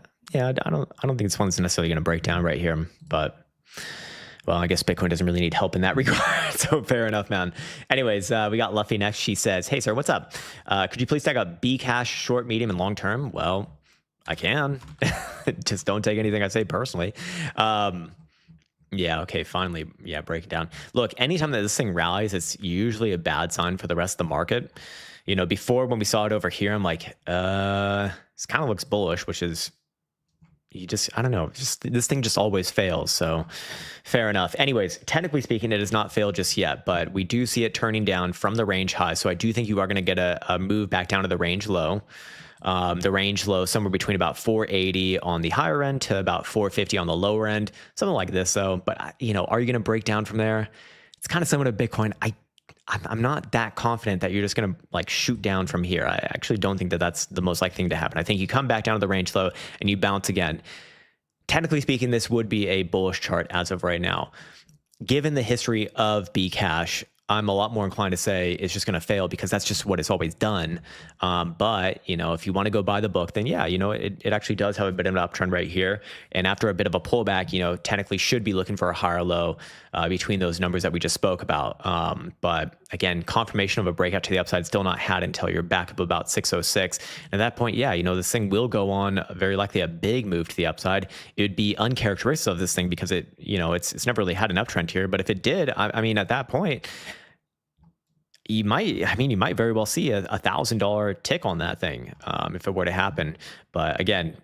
don't think this one's necessarily going to break down right here, but well, I guess Bitcoin doesn't really need help in that regard. So fair enough, man. Anyways, we got Luffy next. She says, "Hey, sir, what's up? Could you please take a Bcash short, medium, and long term?" Well, I can. Just don't take anything I say personally. Yeah, okay, finally, yeah, break it down. Look, anytime that this thing rallies, it's usually a bad sign for the rest of the market. Before when we saw it over here, I'm like, this kind of looks bullish, which is, I don't know, this thing just always fails. So fair enough. Anyways, technically speaking, it has not failed just yet, but we do see it turning down from the range high. So I do think you are going to get a move back down to the range low. The range low somewhere between about 480 on the higher end to about 450 on the lower end, something like this though. But are you going to break down from there? It's kind of similar to Bitcoin. I'm not that confident that you're just going to like shoot down from here. I actually don't think that that's the most likely thing to happen. I think you come back down to the range low and you bounce again. Technically speaking, this would be a bullish chart as of right now. Given the history of Bcash, I'm a lot more inclined to say it's just going to fail because that's just what it's always done. But, if you want to go by the book, then yeah, it actually does have a bit of an uptrend right here. And after a bit of a pullback, technically should be looking for a higher low between those numbers that we just spoke about. But again, confirmation of a breakout to the upside still not had until you're back up about 606. And at that point, yeah, this thing will go on very likely a big move to the upside. It would be uncharacteristic of this thing because it's never really had an uptrend here. But if it did, I mean, at that point, you might very well see a $1,000 tick on that thing if it were to happen. But again,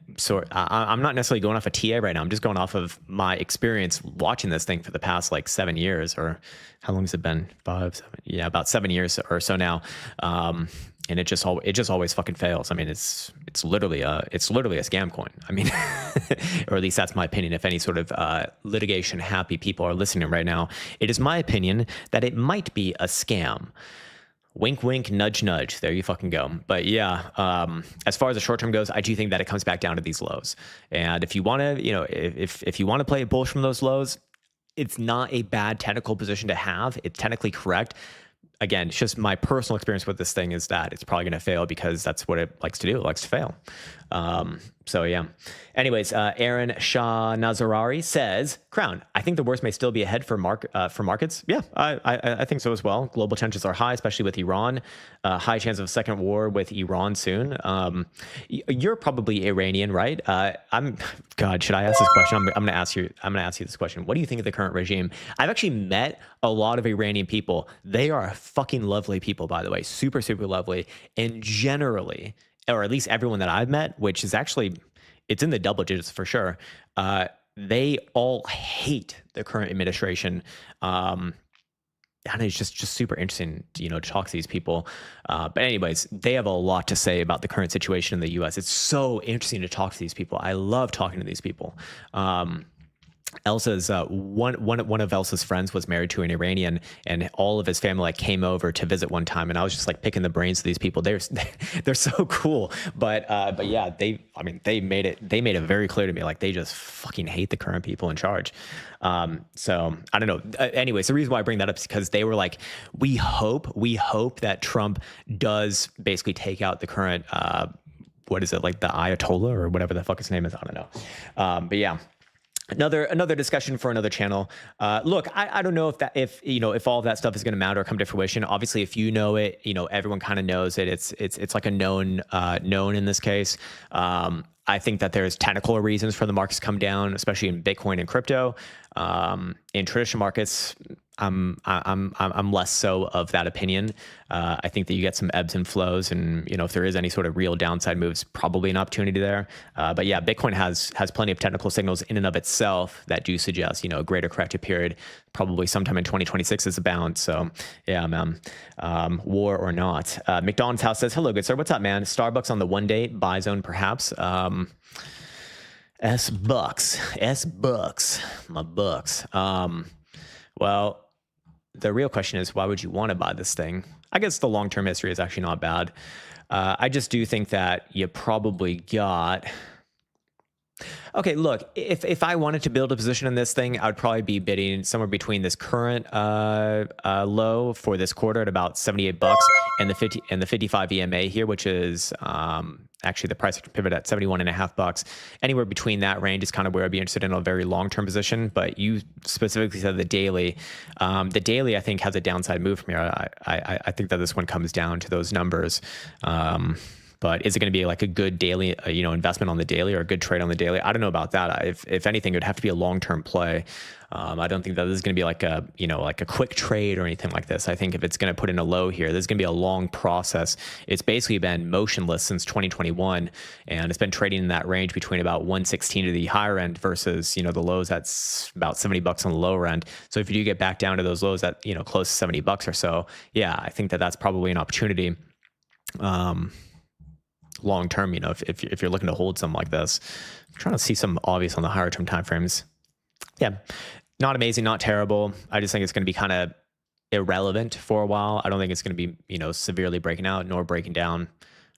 I'm not necessarily going off a TA right now. I'm just going off of my experience watching this thing for the past like 7 years, or how long has it been? 5, 7? Yeah, about 7 years or so now. And it just always fucking fails. I mean, it's literally a scam coin. I mean, or at least that's my opinion. If any sort of litigation happy people are listening right now, it is my opinion that it might be a scam. Wink, wink, nudge, nudge. There you fucking go. But yeah, as far as the short term goes, I do think that it comes back down to these lows. And if you want to, if you want to play bullish from those lows, it's not a bad technical position to have. It's technically correct. Again, it's just my personal experience with this thing is that it's probably going to fail because that's what it likes to do. It likes to fail. So yeah. Anyways, Aaron Shah Nazarari says, Crown, I think the worst may still be ahead for markets. Yeah, I think so as well. Global tensions are high, especially with Iran. High chance of a second war with Iran soon. You're probably Iranian, right? God, should I ask this question? I'm going to ask you this question. What do you think of the current regime? I've actually met a lot of Iranian people. They are fucking lovely people, by the way. Super, super lovely. And generally, or at least everyone that I've met, which is actually, it's in the double digits for sure. They all hate the current administration. And it's just super interesting, to talk to these people. But anyways, they have a lot to say about the current situation in the U.S. It's so interesting to talk to these people. I love talking to these people. Elsa's one of Elsa's friends was married to an Iranian, and all of his family came over to visit one time, and I was just picking the brains of these people. They're so cool, but yeah, they made it very clear to me they just fucking hate the current people in charge. So I don't know. Anyways, the reason why I bring that up is because they were we hope that Trump does basically take out the current what is it, the Ayatollah or whatever the fuck his name is. I don't know. But yeah. Another discussion for another channel. Look, I don't know if all of that stuff is going to matter or come to fruition. Obviously, if you know it, everyone kind of knows it. It's like a known in this case. I think that there's technical reasons for the markets to come down, especially in Bitcoin and crypto. In traditional markets, I'm less so of that opinion. I think that you get some ebbs and flows, and if there is any sort of real downside moves, probably an opportunity there. But yeah, Bitcoin has plenty of technical signals in and of itself that do suggest a greater corrective period, probably sometime in 2026 is abound. So yeah, man, war or not. McDonald's House says, hello, good sir. What's up, man? Starbucks on the 1 day buy zone, perhaps. S bucks, my bucks. Well, the real question is, why would you want to buy this thing? I guess the long-term history is actually not bad. I just do think that you probably got... Okay, look, if I wanted to build a position in this thing, I would probably be bidding somewhere between this current low for this quarter at about $78 and the 55 EMA here, which is actually the price action pivot at $71.5. Anywhere between that range is kind of where I'd be interested in a very long-term position. But you specifically said the daily. The daily, I think, has a downside move from here. I think that this one comes down to those numbers. But is it going to be a good daily, investment on the daily or a good trade on the daily? I don't know about that. If anything, it would have to be a long-term play. I don't think that this is going to be a quick trade or anything like this. I think if it's going to put in a low here, there's going to be a long process. It's basically been motionless since 2021, and it's been trading in that range between about 116 to the higher end versus, the lows that's about $70 on the lower end. So if you do get back down to those lows at, close to $70 or so, yeah, I think that that's probably an opportunity. Long term, if you're looking to hold something like this, I'm trying to see some obvious on the higher term timeframes. Yeah, not amazing, not terrible. I just think it's going to be kind of irrelevant for a while. I don't think it's going to be severely breaking out nor breaking down.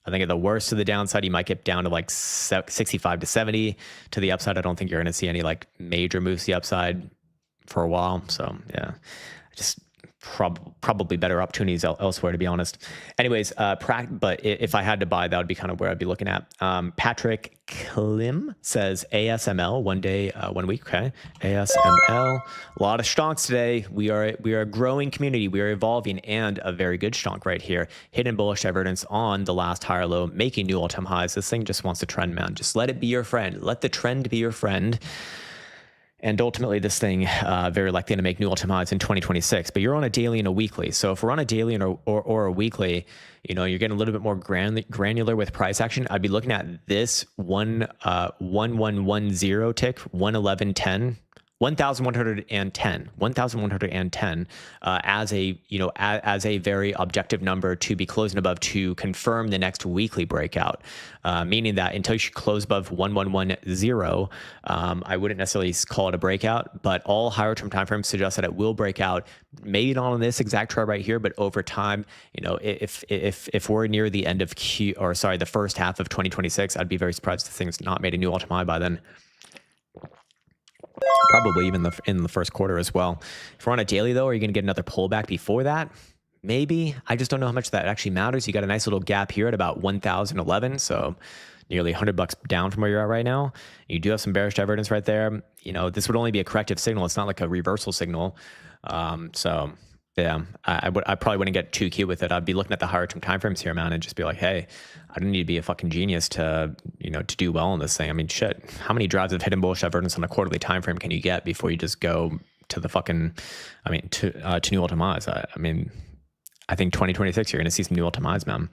I think at the worst of the downside, you might get down to 65 to 70. To the upside, I don't think you're going to see any major moves to the upside for a while. So yeah, just probably better opportunities elsewhere, to be honest. Anyways, but if I had to buy, that would be kind of where I'd be looking at. Patrick Klim says ASML 1 day, 1 week. Okay, ASML. A lot of stonks today. We are a growing community. We are evolving, and a very good stonk right here. Hidden bullish divergence on the last higher low, making new all-time highs. This thing just wants to trend, man. Just let it be your friend. Let the trend be your friend. And ultimately, this thing very likely to make new all-time highs in 2026. But you're on a daily and a weekly. So if we're on a daily or a weekly, you're getting a little bit more granular with price action. I'd be looking at this 1110 tick, 111.10, 1110 as a, as a very objective number to be closing above to confirm the next weekly breakout, meaning that until you close above 1110, I wouldn't necessarily call it a breakout, but all higher term timeframes suggest that it will break out, maybe not on this exact chart right here, but over time, if we're near the end of the first half of 2026, I'd be very surprised if things not made a new all-time high by then. Probably even in the first quarter as well. If we're on a daily though, are you going to get another pullback before that? Maybe. I just don't know how much that actually matters. You got a nice little gap here at about 1,011, so nearly $100 down from where you're at right now. You do have some bearish divergence right there. This would only be a corrective signal. It's not like a reversal signal. So yeah, I probably wouldn't get too cute with it. I'd be looking at the higher term timeframes here, man, and just be like, hey, I don't need to be a fucking genius to, to do well in this thing. I mean, shit, how many drives of hidden bullish divergence on a quarterly time frame can you get before you just go to the fucking, to new all-time highs? I think 2026, you're going to see some new all-time highs, man.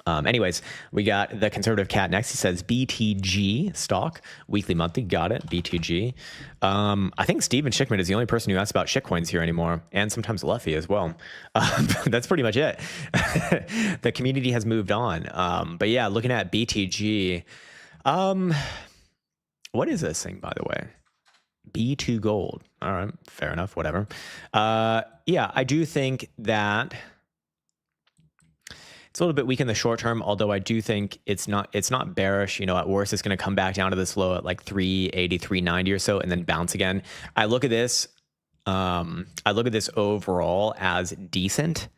Anyways, we got the conservative cat next. He says BTG stock, weekly, monthly. Got it. BTG. I think Steven Schickman is the only person who asks about shitcoins here anymore, and sometimes Luffy as well. That's pretty much it. The community has moved on. But yeah, looking at BTG, what is this thing, by the way? B2 gold. All right, fair enough, whatever. Yeah, I do think that it's a little bit weak in the short term, although I do think it's not bearish. At worst, it's going to come back down to this low at like 380, 390 or so, and then bounce again. I look at this overall as decent.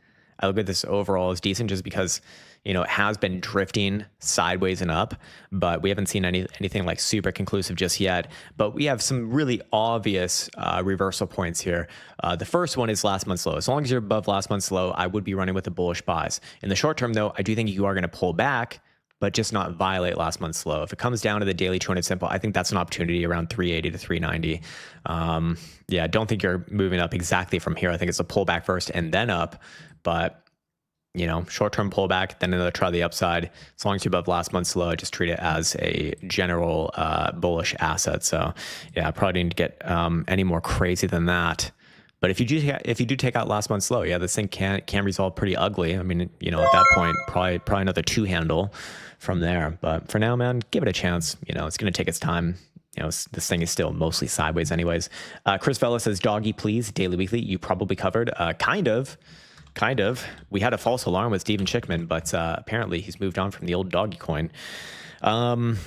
Just because, it has been drifting sideways and up, but we haven't seen anything like super conclusive just yet. But we have some really obvious reversal points here. The first one is last month's low. As long as you're above last month's low, I would be running with the bullish buys. In the short term, though, I do think you are going to pull back, but just not violate last month's low. If it comes down to the daily 200 simple, I think that's an opportunity around 380 to 390. Yeah, I don't think you're moving up exactly from here. I think it's a pullback first and then up, but short-term pullback, then another try the upside. As long as you're above last month's low, just treat it as a general bullish asset. So yeah, I probably need to get any more crazy than that. But if you do take out last month's low, yeah, this thing can resolve pretty ugly. I mean, at that point, probably another two handle from there. But for now, man, give it a chance. It's going to take its time. This thing is still mostly sideways anyways. Chris Vela says, doggy, please, daily, weekly. You probably covered. Kind of. We had a false alarm with Steven Schickman, but apparently he's moved on from the old doggy coin. Look,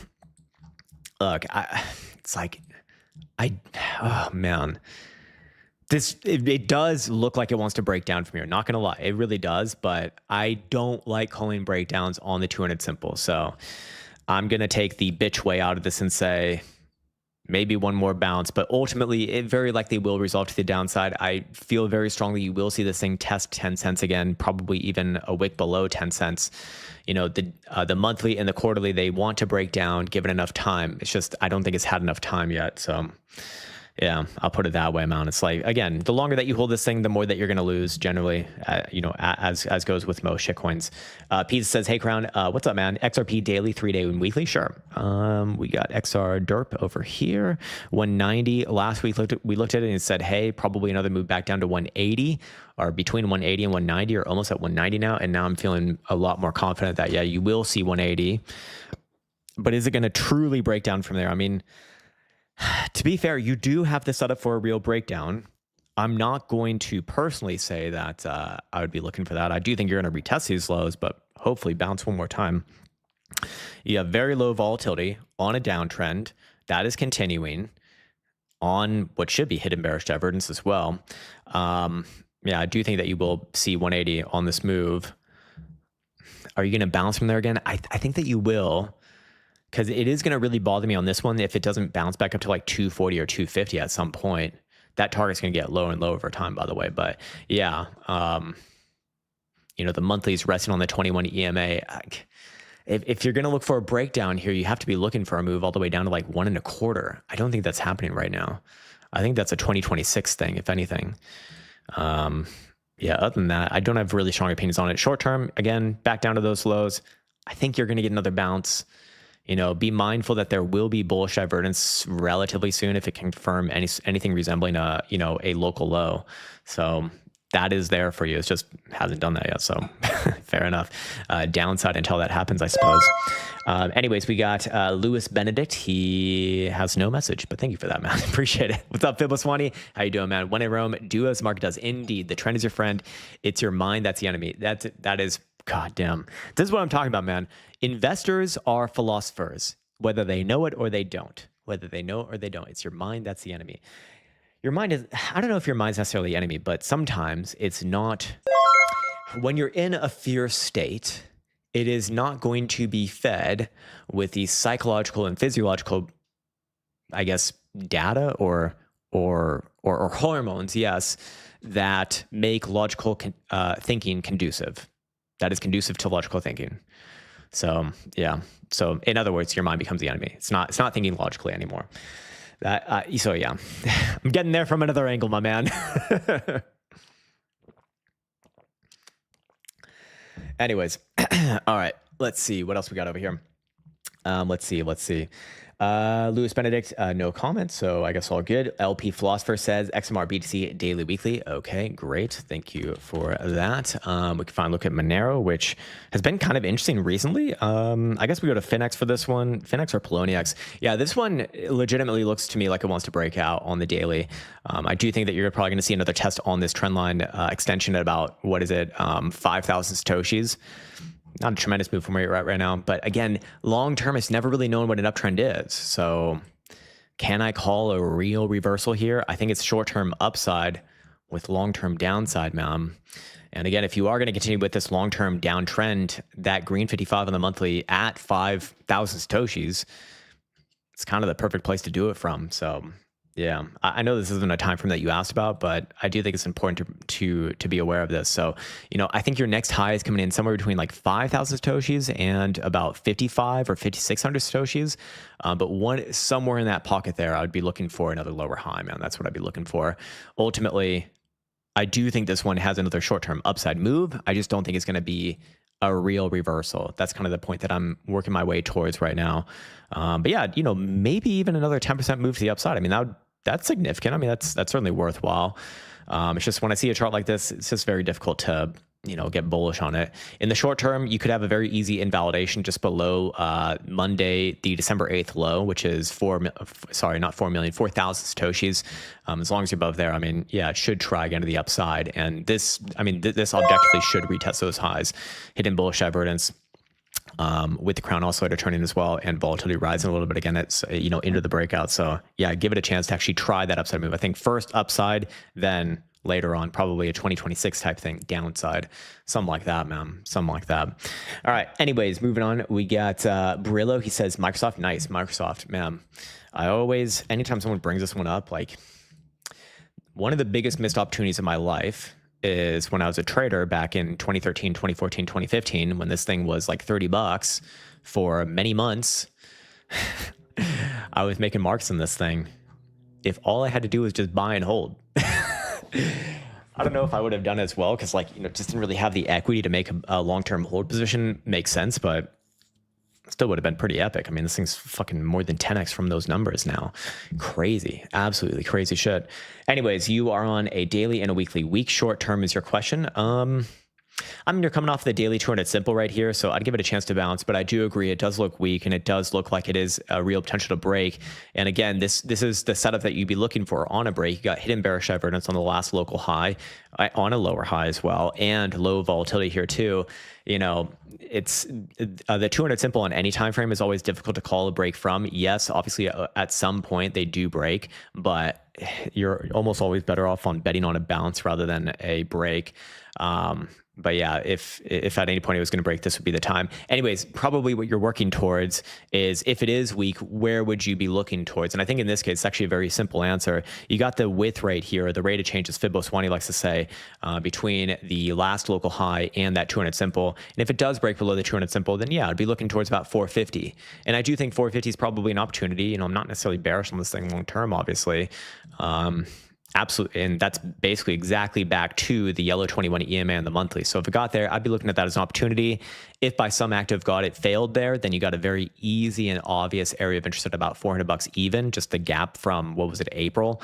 oh man. It does look like it wants to break down from here. Not going to lie. It really does, but I don't like calling breakdowns on the 200 simple. So I'm going to take the bitch way out of this and say, maybe one more bounce, but ultimately it very likely will resolve to the downside. I feel very strongly you will see this thing test 10 cents again, probably even a wick below 10 cents. The monthly and the quarterly, they want to break down given enough time. It's just, I don't think it's had enough time yet. So yeah, I'll put it that way, man. It's like, again, the longer that you hold this thing, the more that you're going to lose generally, as goes with most shitcoins. Pete says, hey, Crown, what's up, man? XRP daily, 3-day and weekly? Sure. We got XR derp over here, 190. Last week, we looked at it and said, hey, probably another move back down to 180 or between 180 and 190 or almost at 190 now. And now I'm feeling a lot more confident that, yeah, you will see 180. But is it going to truly break down from there? I mean, to be fair, you do have this set up for a real breakdown. I'm not going to personally say that I would be looking for that. I do think you're going to retest these lows, but hopefully bounce one more time. You have very low volatility on a downtrend. That is continuing on what should be hidden bearish divergence as well. Yeah, I do think that you will see 180 on this move. Are you going to bounce from there again? I think that you will. Because it is going to really bother me on this one if it doesn't bounce back up to like 240 or 250 at some point. That target's going to get lower and lower over time, by the way. But yeah, the monthly is resting on the 21 EMA. If you're going to look for a breakdown here, you have to be looking for a move all the way down to like 1.25. I don't think that's happening right now. I think that's a 2026 thing, if anything. Yeah, other than that, I don't have really strong opinions on it. Short term, again, back down to those lows. I think you're going to get another bounce. Be mindful that there will be bullish divergence relatively soon if it can confirm anything resembling a local low. So that is there for you. It just hasn't done that yet. So fair enough. Downside until that happens, I suppose. Anyways, we got Lewis Benedict. He has no message, but thank you for that, man. Appreciate it. What's up, Fiboswani? How you doing, man? When in Rome, do as the market does. Indeed, the trend is your friend. It's your mind that's the enemy. That is, goddamn. This is what I'm talking about, man. Investors are philosophers, whether they know it or they don't. Whether they know it or they don't. It's your mind that's the enemy. Your mind is, I don't know if your mind's necessarily the enemy, but sometimes it's not. When you're in a fear state, it is not going to be fed with the psychological and physiological, I guess, data or hormones, yes, that make logical thinking conducive. That is conducive to logical thinking. So yeah. So in other words, your mind becomes the enemy. It's not thinking logically anymore. So yeah, I'm getting there from another angle, my man. Anyways, all right, let's see what else we got over here. Let's see. Lewis Benedict, no comment, so I guess all good. LP Philosopher says XMR BTC daily, weekly. Okay, great. Thank you for that. We can finally look at Monero, which has been kind of interesting recently. I guess we go to Finex for this one. Finex or Poloniex. Yeah, this one legitimately looks to me like it wants to break out on the daily. I do think that you're probably going to see another test on this trendline extension at about, 5,000 Satoshis. Not a tremendous move from where you're at right now. But again, long term, it's never really known what an uptrend is. So can I call a real reversal here? I think it's short-term upside with long-term downside, man. And again, if you are going to continue with this long-term downtrend, that green 55 on the monthly at 5,000 Satoshis, it's kind of the perfect place to do it from. So yeah, I know this isn't a time frame that you asked about, but I do think it's important to be aware of this. So, I think your next high is coming in somewhere between like 5,000 Satoshis and about 55 or 5,600 Satoshis. But somewhere in that pocket there, I would be looking for another lower high, man. That's what I'd be looking for. Ultimately, I do think this one has another short-term upside move. I just don't think it's going to be a real reversal. That's kind of the point that I'm working my way towards right now. But yeah, maybe even another 10% move to the upside. I mean, that's significant. I mean, that's certainly worthwhile. It's just when I see a chart like this, it's just very difficult to, get bullish on it. In the short term, you could have a very easy invalidation just below Monday, the December 8th low, which is 4,000 Satoshis. As long as you're above there, I mean, yeah, it should try again to the upside. And this objectively should retest those highs, hitting bullish divergence. With the crown oscillator turning as well and volatility rising a little bit again, it's into the breakout. So yeah, give it a chance to actually try that upside move. I think first upside, then later on probably a 2026 type thing downside, something like that, man, something like that. All right, anyways, moving on, we got Brillo. He says Microsoft. Nice. Microsoft, man. Anytime someone brings this one up, like one of the biggest missed opportunities of my life is when I was a trader back in 2013, 2014, 2015, when this thing was like $30 for many months. I was making marks on this thing. If all I had to do was just buy and hold, I don't know if I would have done it as well, because just didn't really have the equity to make a long-term hold position make sense, but still would have been pretty epic. I mean, this thing's fucking more than 10x from those numbers now. Crazy, absolutely crazy shit. Anyways, you are on a daily and a weekly. Week short term is your question. I mean, you're coming off the daily 200 simple right here, so I'd give it a chance to bounce, but I do agree it does look weak, and it does look like it is a real potential to break. And again, this is the setup that you'd be looking for on a break. You got hidden bearish divergence on the last local high, on a lower high as well, and low volatility here too. It's the 200 simple on any time frame is always difficult to call a break from. Yes, obviously at some point they do break, but you're almost always better off on betting on a bounce rather than a break. But yeah, if at any point it was going to break, this would be the time. Anyways, probably what you're working towards is, if it is weak, where would you be looking towards? And I think in this case, it's actually a very simple answer. You got the width rate here, the rate of change, as Fiboswani likes to say, between the last local high and that 200 simple. And if it does break below the 200 simple, then yeah, I'd be looking towards about 450. And I do think 450 is probably an opportunity. I'm not necessarily bearish on this thing long term, obviously. Absolutely. And that's basically exactly back to the yellow 21 EMA on the monthly. So if it got there, I'd be looking at that as an opportunity. If by some act of God it failed there, then you got a very easy and obvious area of interest at about $400 even, just the gap from, what was it, April.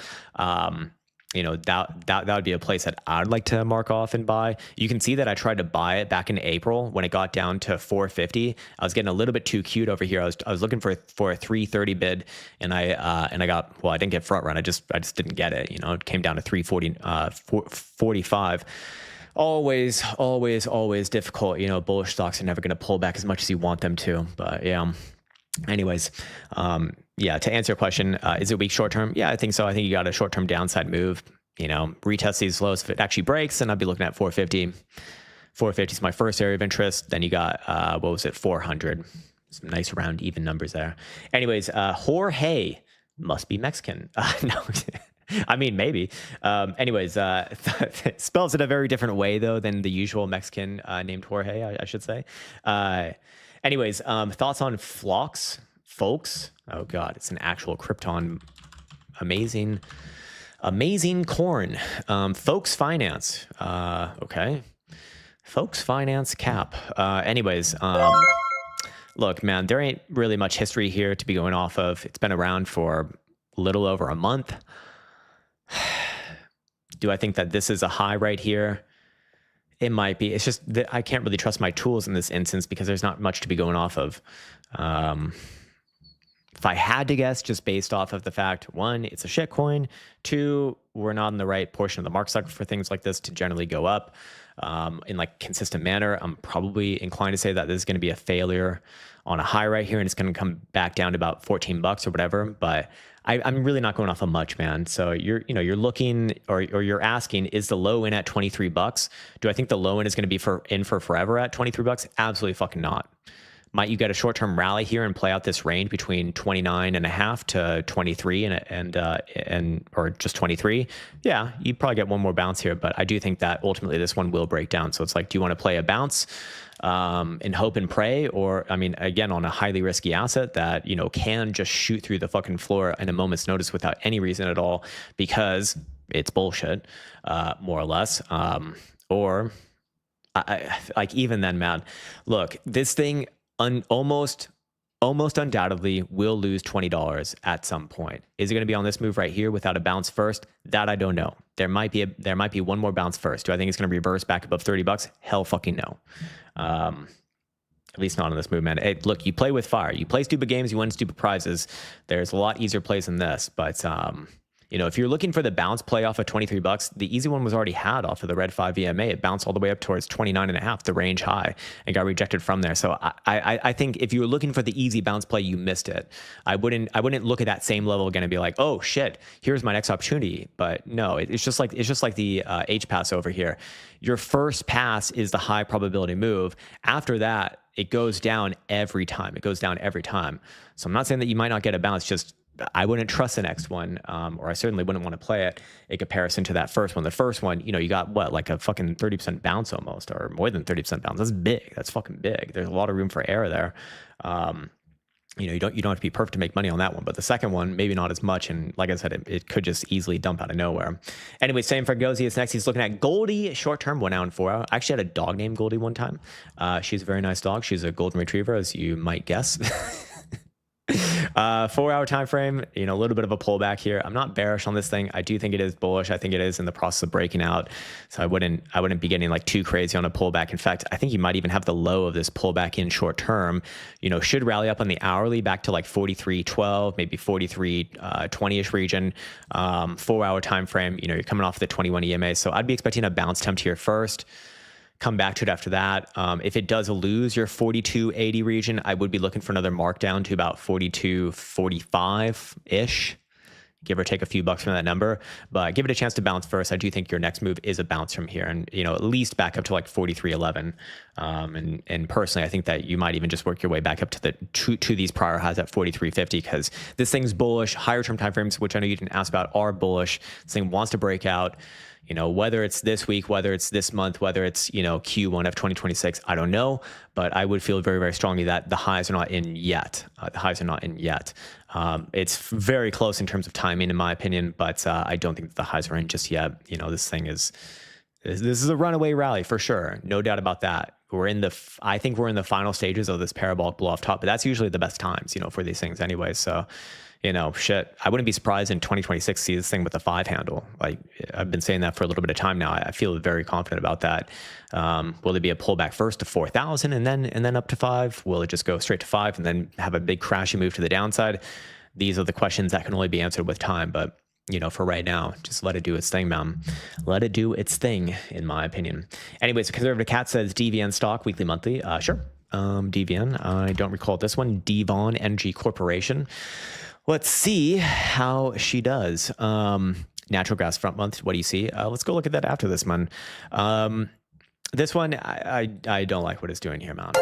That would be a place that I'd like to mark off and buy. You can see that I tried to buy it back in April when it got down to 450. I was getting a little bit too cute over here. I was looking for a 330 bid, and I got, well, I didn't get front run. I just didn't get it. It came down to 340, 45. Always difficult. Bullish stocks are never going to pull back as much as you want them to. But yeah. Anyways, to answer your question, is it weak short term? Yeah, I think so. I think you got a short term downside move. Retest these lows. If it actually breaks, then I'd be looking at 450. 450 is my first area of interest. Then you got 400. Some nice round even numbers there. Anyways, Jorge must be Mexican. No. I mean, maybe. Spells it a very different way though than the usual Mexican named Jorge, I should say. Thoughts on Flocks, folks? Oh God, it's an actual Krypton. Amazing corn. Folks Finance. Okay. Folks Finance cap. Look, man, there ain't really much history here to be going off of. It's been around for a little over a month. Do I think that this is a high right here? It might be. It's just that I can't really trust my tools in this instance because there's not much to be going off of. If I had to guess, just based off of the fact, one, it's a shit coin. Two, we're not in the right portion of the market cycle for things like this to generally go up in like consistent manner. I'm probably inclined to say that this is going to be a failure on a high right here, and it's going to come back down to about $14 or whatever. But I'm really not going off of much, man. So you're looking or you're asking, is the low in at $23? Do I think the low end is going to be in for forever at $23? Absolutely fucking not. Might you get a short-term rally here and play out this range between 29.5 to 23 and or just 23? Yeah, you'd probably get one more bounce here, but I do think that ultimately this one will break down. So it's like, do you want to play a bounce and hope and pray? Or, I mean, again, on a highly risky asset that, can just shoot through the fucking floor in a moment's notice without any reason at all because it's bullshit, more or less. Even then, man, look, this thing almost undoubtedly will lose $20 at some point. Is it going to be on this move right here without a bounce first? That I don't know. There might be one more bounce first. Do I think it's going to reverse back above $30? Hell fucking no. At least not on this move, man. Hey, look, you play with fire. You play stupid games, you win stupid prizes. There's a lot easier plays than this, but if you're looking for the bounce play off of $23, the easy one was already had off of the red 5 EMA. It bounced all the way up towards 29.5, the range high, and got rejected from there. So I think if you were looking for the easy bounce play, you missed it. I wouldn't look at that same level again and be like, oh shit, here's my next opportunity. But no, it's just like the H pass over here. Your first pass is the high probability move. After that, it goes down every time. So I'm not saying that you might not get a bounce, just I wouldn't trust the next one, or I certainly wouldn't want to play it in comparison to that first one. The first one, you got what, like a fucking 30% bounce almost, or more than 30% bounce. That's big. That's fucking big. There's a lot of room for error there. You don't have to be perfect to make money on that one, but the second one, maybe not as much. And like I said, it could just easily dump out of nowhere. Anyway, same for Gozi. It's next. He's looking at Goldie short-term, 1 hour and 4 hour. I actually had a dog named Goldie one time. She's a very nice dog. She's a golden retriever, as you might guess. 4 hour time frame, a little bit of a pullback here. I'm not bearish on this thing. I do think it is bullish. I think it is in the process of breaking out. So I wouldn't be getting like too crazy on a pullback. In fact, I think you might even have the low of this pullback in short term, should rally up on the hourly back to like 43.12, maybe 43.20-ish region. 4 hour time frame, you're coming off the 21 EMA. So I'd be expecting a bounce attempt here first. Come back to it after that. If it does lose your 42.80 region, I would be looking for another markdown to about 42.45-ish, give or take a few bucks from that number. But give it a chance to bounce first. I do think your next move is a bounce from here, and at least back up to like 43.11. And personally, I think that you might even just work your way back up to these prior highs at 43.50 because this thing's bullish. Higher term timeframes, which I know you didn't ask about, are bullish. This thing wants to break out. You know, whether it's this week, whether it's this month, whether it's, you know, Q1 of 2026, I don't know, but I would feel very, very strongly that the highs are not in yet. The highs are not in yet. It's very close in terms of timing, in my opinion, but I don't think that the highs are in just yet. You know, this is a runaway rally for sure. No doubt about that. I think we're in the final stages of this parabolic blow off top, but that's usually the best times, you know, for these things anyway. So, you know, shit, I wouldn't be surprised in 2026 to see this thing with a 5 handle. Like, I've been saying that for a little bit of time now. I feel very confident about that. Will there be a pullback first to 4,000 and then up to 5? Will it just go straight to 5 and then have a big crashy move to the downside? These are the questions that can only be answered with time, but you know, for right now, just let it do its thing, man. Let it do its thing, in my opinion. Anyways, Conservative Cat says DVN stock, weekly, monthly. Sure. DVN, I don't recall this one. Devon Energy Corporation. Let's see how she does. Natural gas front month. What do you see? Let's go look at that after this one. This one, I don't like what it's doing here, man.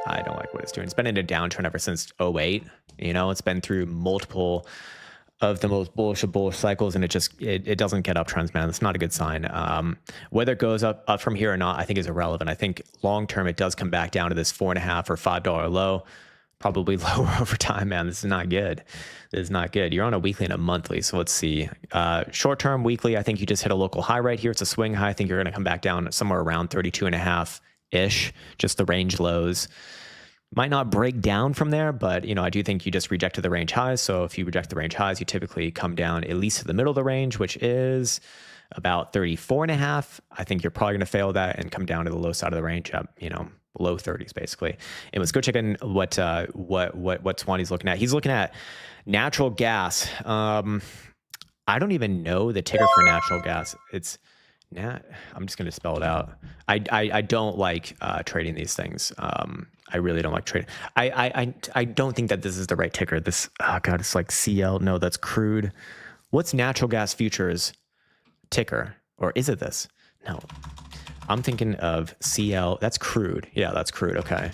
I don't like what it's doing. It's been in a downturn ever since 08. You know, it's been through multiple of the most bullish of bullish cycles, and it doesn't get uptrends, man. It's not a good sign. Whether it goes up from here or not, I think is irrelevant. I think long term it does come back down to this $4.50 or $5 low, probably lower over time, man. This is not good. This is not good. You're on a weekly and a monthly, so let's see. Short term, weekly, I think you just hit a local high right here. It's a swing high. I think you're going to come back down somewhere around 32.5 ish, just the range lows. Might not break down from there, but you know, I do think you just rejected the range highs. So if you reject the range highs, you typically come down at least to the middle of the range, which is about 34.5. I think you're probably going to fail that and come down to the low side of the range up, you know, low 30s basically. And let's go check in what Swanee's looking at. He's looking at natural gas. I don't even know the ticker for natural gas. It's I'm just going to spell it out. I don't like trading these things. I really don't like trading. I don't think that this is the right ticker. This, oh God, it's like CL. No, that's crude. What's natural gas futures ticker? Or is it this? No, I'm thinking of CL. That's crude. Yeah, that's crude. Okay.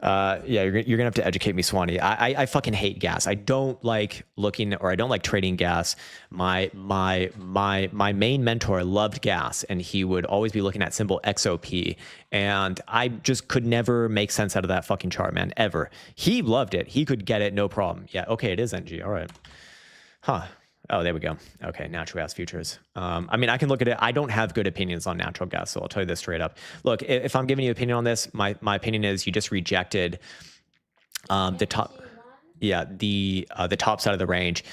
Yeah, you're gonna have to educate me, Swanee. I fucking hate gas. I don't like looking, or I don't like trading gas. My main mentor loved gas, and he would always be looking at symbol XOP, and I just could never make sense out of that fucking chart, man, ever. He loved it. He could get it, no problem. Yeah, okay, it is NG. All right. Huh. Oh, there we go. Okay, natural gas futures. I mean, I can look at it. I don't have good opinions on natural gas, so I'll tell you this straight up. Look, if I'm giving you an opinion on this, my opinion is you just rejected the top. Yeah, the top side of the range.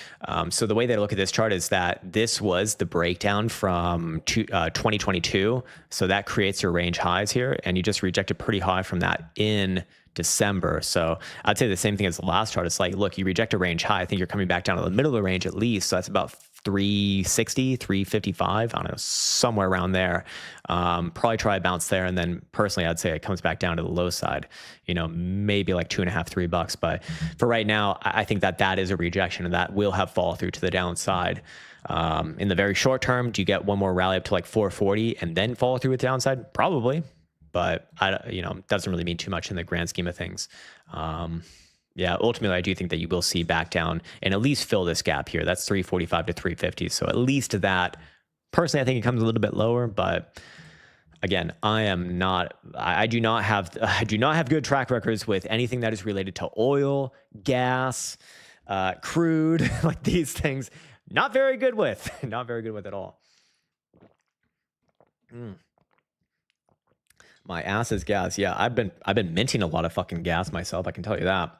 So the way that I look at this chart is that this was the breakdown from 2022. So that creates your range highs here, and you just rejected pretty high from that in December. So I'd say the same thing as the last chart. It's like, look, you reject a range high. I think you're coming back down to the middle of the range at least. So that's about 360, 355. I don't know, somewhere around there. Probably try a bounce there. And then personally, I'd say it comes back down to the low side, you know, maybe like $2.50, $3. But for right now, I think that is a rejection, and that will have fall through to the downside. In the very short term, do you get one more rally up to like 440 and then fall through with the downside? Probably. But doesn't really mean too much in the grand scheme of things. Yeah, ultimately, I do think that you will see back down and at least fill this gap here. That's 345 to 350. So at least that. Personally, I think it comes a little bit lower, but again, I do not have good track records with anything that is related to oil, gas, crude, like these things. Not very good with. Not very good with at all. My ass is gas. Yeah, I've been minting a lot of fucking gas myself. I can tell you that.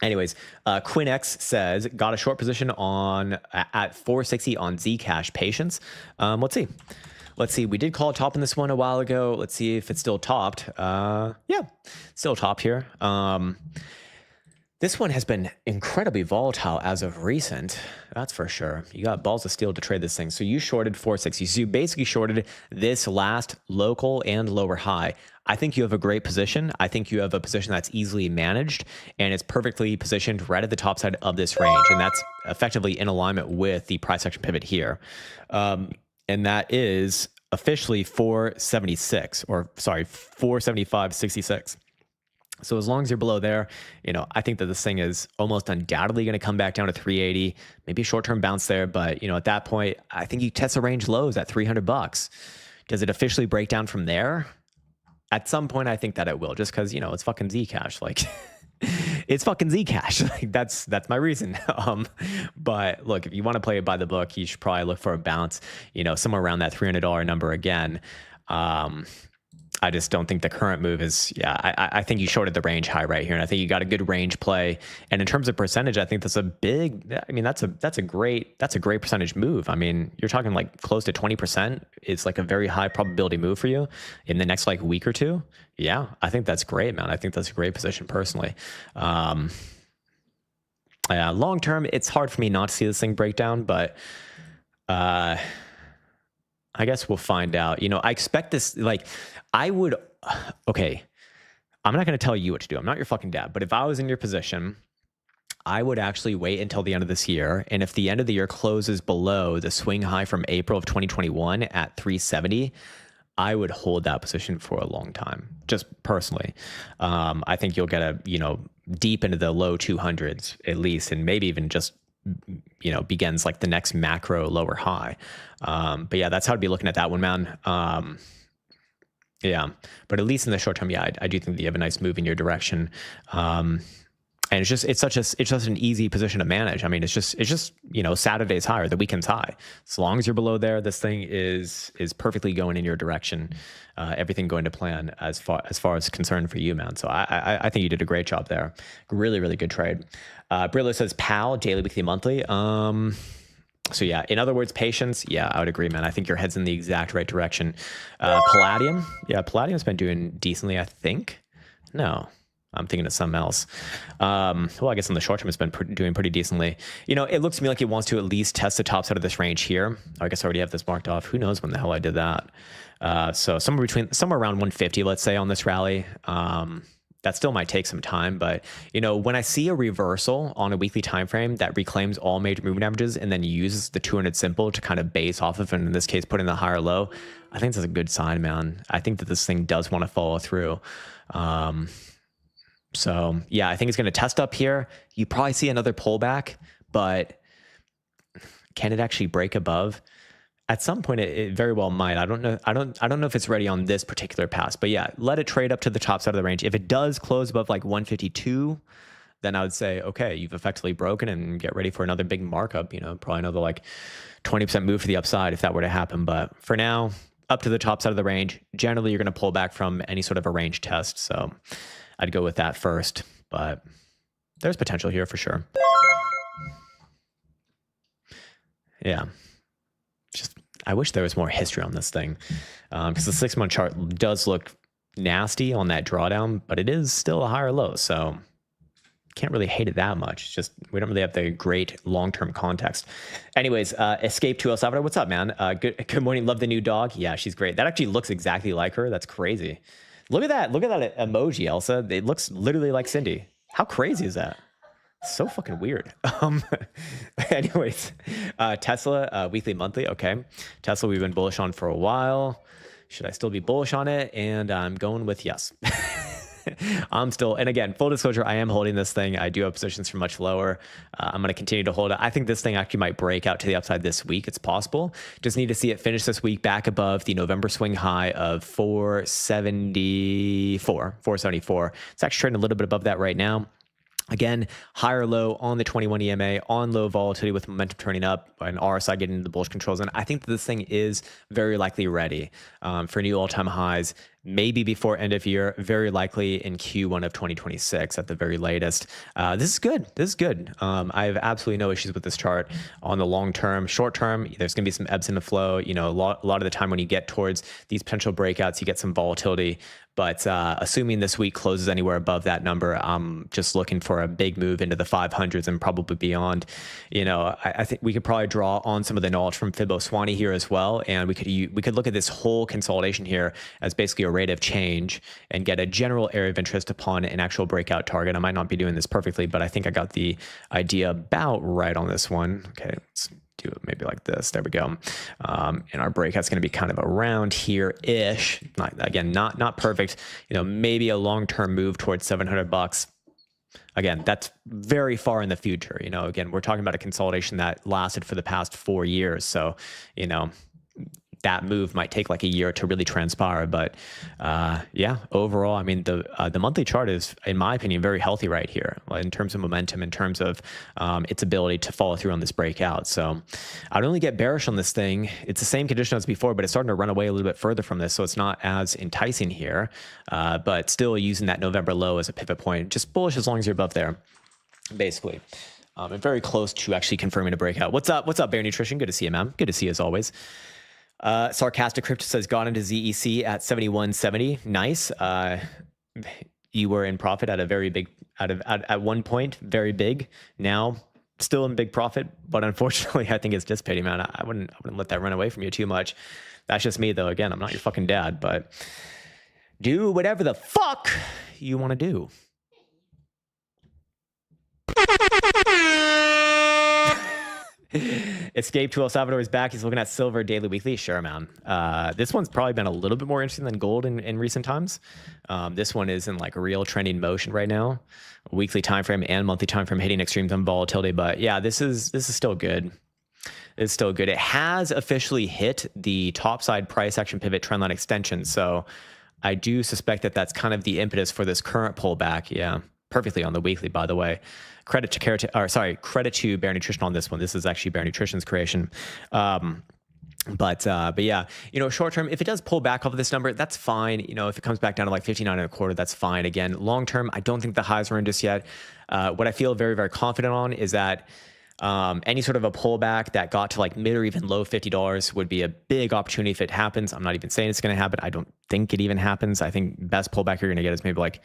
Anyways, QuinnX says got a short position at 460 on Zcash. Patience. Let's see. We did call a top in this one a while ago. Let's see if it's still topped. Yeah, still topped here. This one has been incredibly volatile as of recent. That's for sure. You got balls of steel to trade this thing. So you shorted 460. So you basically shorted this last local and lower high. I think you have a great position. I think you have a position that's easily managed, and it's perfectly positioned right at the top side of this range. And that's effectively in alignment with the price action pivot here. And that is officially 476, or sorry, 475.66. So as long as you're below there, I think that this thing is almost undoubtedly going to come back down to 380, maybe a short-term bounce there. But, at that point, I think you test the range lows at $300. Does it officially break down from there? At some point, I think that it will, just because, it's fucking Zcash. Like, it's fucking Zcash. Like, that's my reason. But look, if you want to play it by the book, you should probably look for a bounce, somewhere around that $300 number again. I just don't think the current move is, I think you shorted the range high right here. And I think you got a good range play. And in terms of percentage, I think that's that's a great percentage move. I mean, you're talking like close to 20%. It's like a very high probability move for you in the next like week or two. Yeah, I think that's great, man. I think that's a great position personally. Long term, it's hard for me not to see this thing break down, but I guess we'll find out. I expect this, like, okay, I'm not going to tell you what to do. I'm not your fucking dad. But if I was in your position, I would actually wait until the end of this year. And if the end of the year closes below the swing high from April of 2021 at 370, I would hold that position for a long time, just personally. I think you'll get deep into the low 200s at least, and maybe even just begins like the next macro lower high. But yeah, that's how I'd be looking at that one, man. Yeah, but at least in the short term, yeah, I do think that you have a nice move in your direction. And it's such an easy position to manage. I mean, it's just Saturday's high or the weekend's high. As long as you're below there, this thing is perfectly going in your direction. Everything going to plan as far as concerned for you, man. So I think you did a great job there. Really, really good trade. Brillo says PAL, daily, weekly, monthly. So yeah, in other words, patience. Yeah, I would agree, man. I think your head's in the exact right direction. Palladium. Yeah, Palladium's been doing decently, I think. No, I'm thinking of something else. Well, I guess in the short term, it's been doing pretty decently. It looks to me like it wants to at least test the top side of this range here. I guess I already have this marked off. Who knows when the hell I did that? So somewhere around 150, let's say, on this rally. That still might take some time, but when I see a reversal on a weekly time frame that reclaims all major movement averages and then uses the 200 simple to kind of base off of, and in this case, put in the higher low, I think that's a good sign, man. I think that this thing does want to follow through. So yeah, I think it's going to test up here. You probably see another pullback, but can it actually break above? At some point, it very well might. I don't know if it's ready on this particular pass, but yeah, let it trade up to the top side of the range. If it does close above like 152, then I would say, okay, you've effectively broken and get ready for another big markup. Probably another like 20% move to the upside if that were to happen. But for now, up to the top side of the range. Generally, you're going to pull back from any sort of a range test. So I'd go with that first, but there's potential here for sure. Yeah. I wish there was more history on this thing, because the 6-month chart does look nasty on that drawdown, but it is still a higher low, so can't really hate it that much. It's just we don't really have the great long-term context. Anyways, Escape to El Salvador, what's up, man? Good morning. Love the new dog. Yeah, she's great. That actually looks exactly like her. That's crazy. Look at that emoji, Elsa. It looks literally like Cindy. How crazy is that? So fucking weird. Anyways, Tesla, weekly, monthly. Okay. Tesla, we've been bullish on for a while. Should I still be bullish on it? And I'm going with yes. I'm still, and again, full disclosure, I am holding this thing. I do have positions for much lower. I'm going to continue to hold it. I think this thing actually might break out to the upside this week. It's possible. Just need to see it finish this week back above the November swing high of 474. It's actually trading a little bit above that right now. Again, higher low on the 21 EMA, on low volatility with momentum turning up, and RSI getting into the bullish control zone. I think that this thing is very likely ready for new all-time highs, maybe before end of year, very likely in Q1 of 2026 at the very latest. This is good. I have absolutely no issues with this chart on the long term. Short term, there's going to be some ebbs in the flow. A lot of the time when you get towards these potential breakouts, you get some volatility. But assuming this week closes anywhere above that number, I'm just looking for a big move into the 500s and probably beyond. I think we could probably draw on some of the knowledge from Fiboswani here as well, and we could look at this whole consolidation here as basically a rate of change and get a general area of interest upon an actual breakout target. I might not be doing this perfectly, but I think I got the idea about right on this one. Okay, let's do it maybe like this. There we go. And our breakout's going to be kind of around here-ish. Not perfect. Maybe a long-term move towards $700. Again, that's very far in the future. Again, we're talking about a consolidation that lasted for the past 4 years. So, that move might take like a year to really transpire. But yeah, overall, I mean, the monthly chart is, in my opinion, very healthy right here in terms of momentum, in terms of its ability to follow through on this breakout. So I'd only get bearish on this thing. It's the same condition as before, but it's starting to run away a little bit further from this. So it's not as enticing here, but still using that November low as a pivot point. Just bullish as long as you're above there, basically. And very close to actually confirming a breakout. What's up, Bear Nutrition? Good to see you, man. Good to see you as always. Sarcastic Crypto says got into ZEC at 71.70. Nice. You were in profit at a very big, at one point, very big. Now still in big profit, but unfortunately, I think it's dissipating, man. I wouldn't let that run away from you too much. That's just me, though. Again, I'm not your fucking dad, but do whatever the fuck you want to do. Escape to El Salvador is back. He's looking at silver daily, weekly. Sure, man. This one's probably been a little bit more interesting than gold in recent times. This one is in like real trending motion right now. Weekly time frame and monthly time frame hitting extremes on volatility. But yeah, this is still good. It's still good. It has officially hit the topside price action pivot trendline extension. So I do suspect that that's kind of the impetus for this current pullback. Yeah, perfectly on the weekly, by the way. Credit to Bear Nutrition on this one. This is actually Bear Nutrition's creation. But yeah, short term, if it does pull back off of this number, that's fine. If it comes back down to like 59 and a quarter, that's fine. Again, long term, I don't think the highs are in just yet. What I feel very, very confident on is that any sort of a pullback that got to like mid or even low $50 would be a big opportunity if it happens. I'm not even saying it's going to happen. I don't think it even happens. I think best pullback you're going to get is maybe like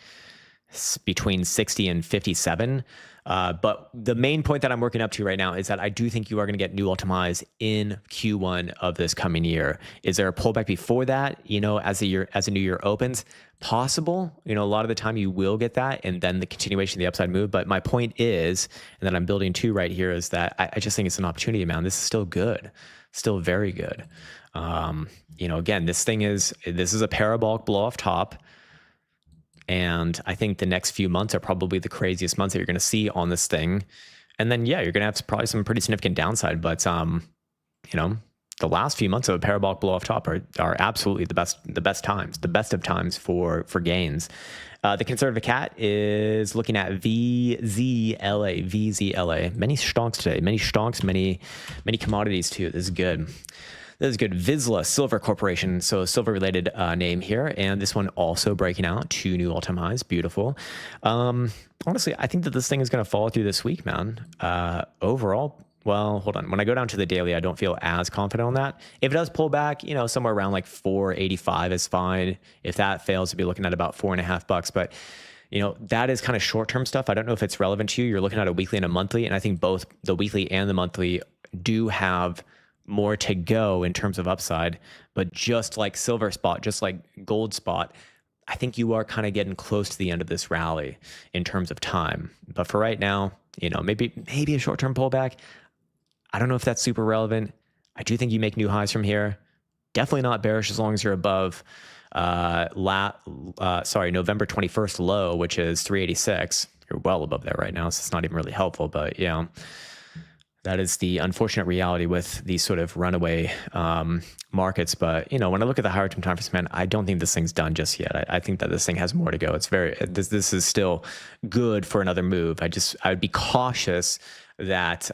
between 60 and 57. But the main point that I'm working up to right now is that I do think you are going to get new all-time highs in Q1 of this coming year. Is there a pullback before that? As a new year opens, possible. A lot of the time you will get that, and then the continuation of the upside move. But my point is, and that I'm building to right here, is that I just think it's an opportunity, man. This is still good, still very good. Again, this is a parabolic blow off top. And I think the next few months are probably the craziest months that you're going to see on this thing. And then, yeah, you're going to have probably some pretty significant downside. But, the last few months of a parabolic blow off top are absolutely the best of times for gains. The conservative cat is looking at VZLA. Many stonks today, many commodities too. This is good. This is good. Vizsla Silver Corporation, so silver-related name here, and this one also breaking out 2 new all-time highs. Beautiful. Honestly, I think that this thing is going to follow through this week, man. Overall, well, hold on. When I go down to the daily, I don't feel as confident on that. If it does pull back, somewhere around like 485 is fine. If that fails, we'll be looking at about $4.50. But that is kind of short-term stuff. I don't know if it's relevant to you. You're looking at a weekly and a monthly, and I think both the weekly and the monthly do have more to go in terms of upside. But just like silver spot, just like gold spot, I think you are kind of getting close to the end of this rally in terms of time. But for right now, maybe a short-term pullback. I don't know if that's super relevant. I do think you make new highs from here. Definitely not bearish as long as you're above November 21st low, which is 386. You're well above there right now, so it's not even really helpful. But yeah, that is the unfortunate reality with these sort of runaway markets. But when I look at the higher term time frames, man, I don't think this thing's done just yet. I think that this thing has more to go. This is still good for another move. I would be cautious that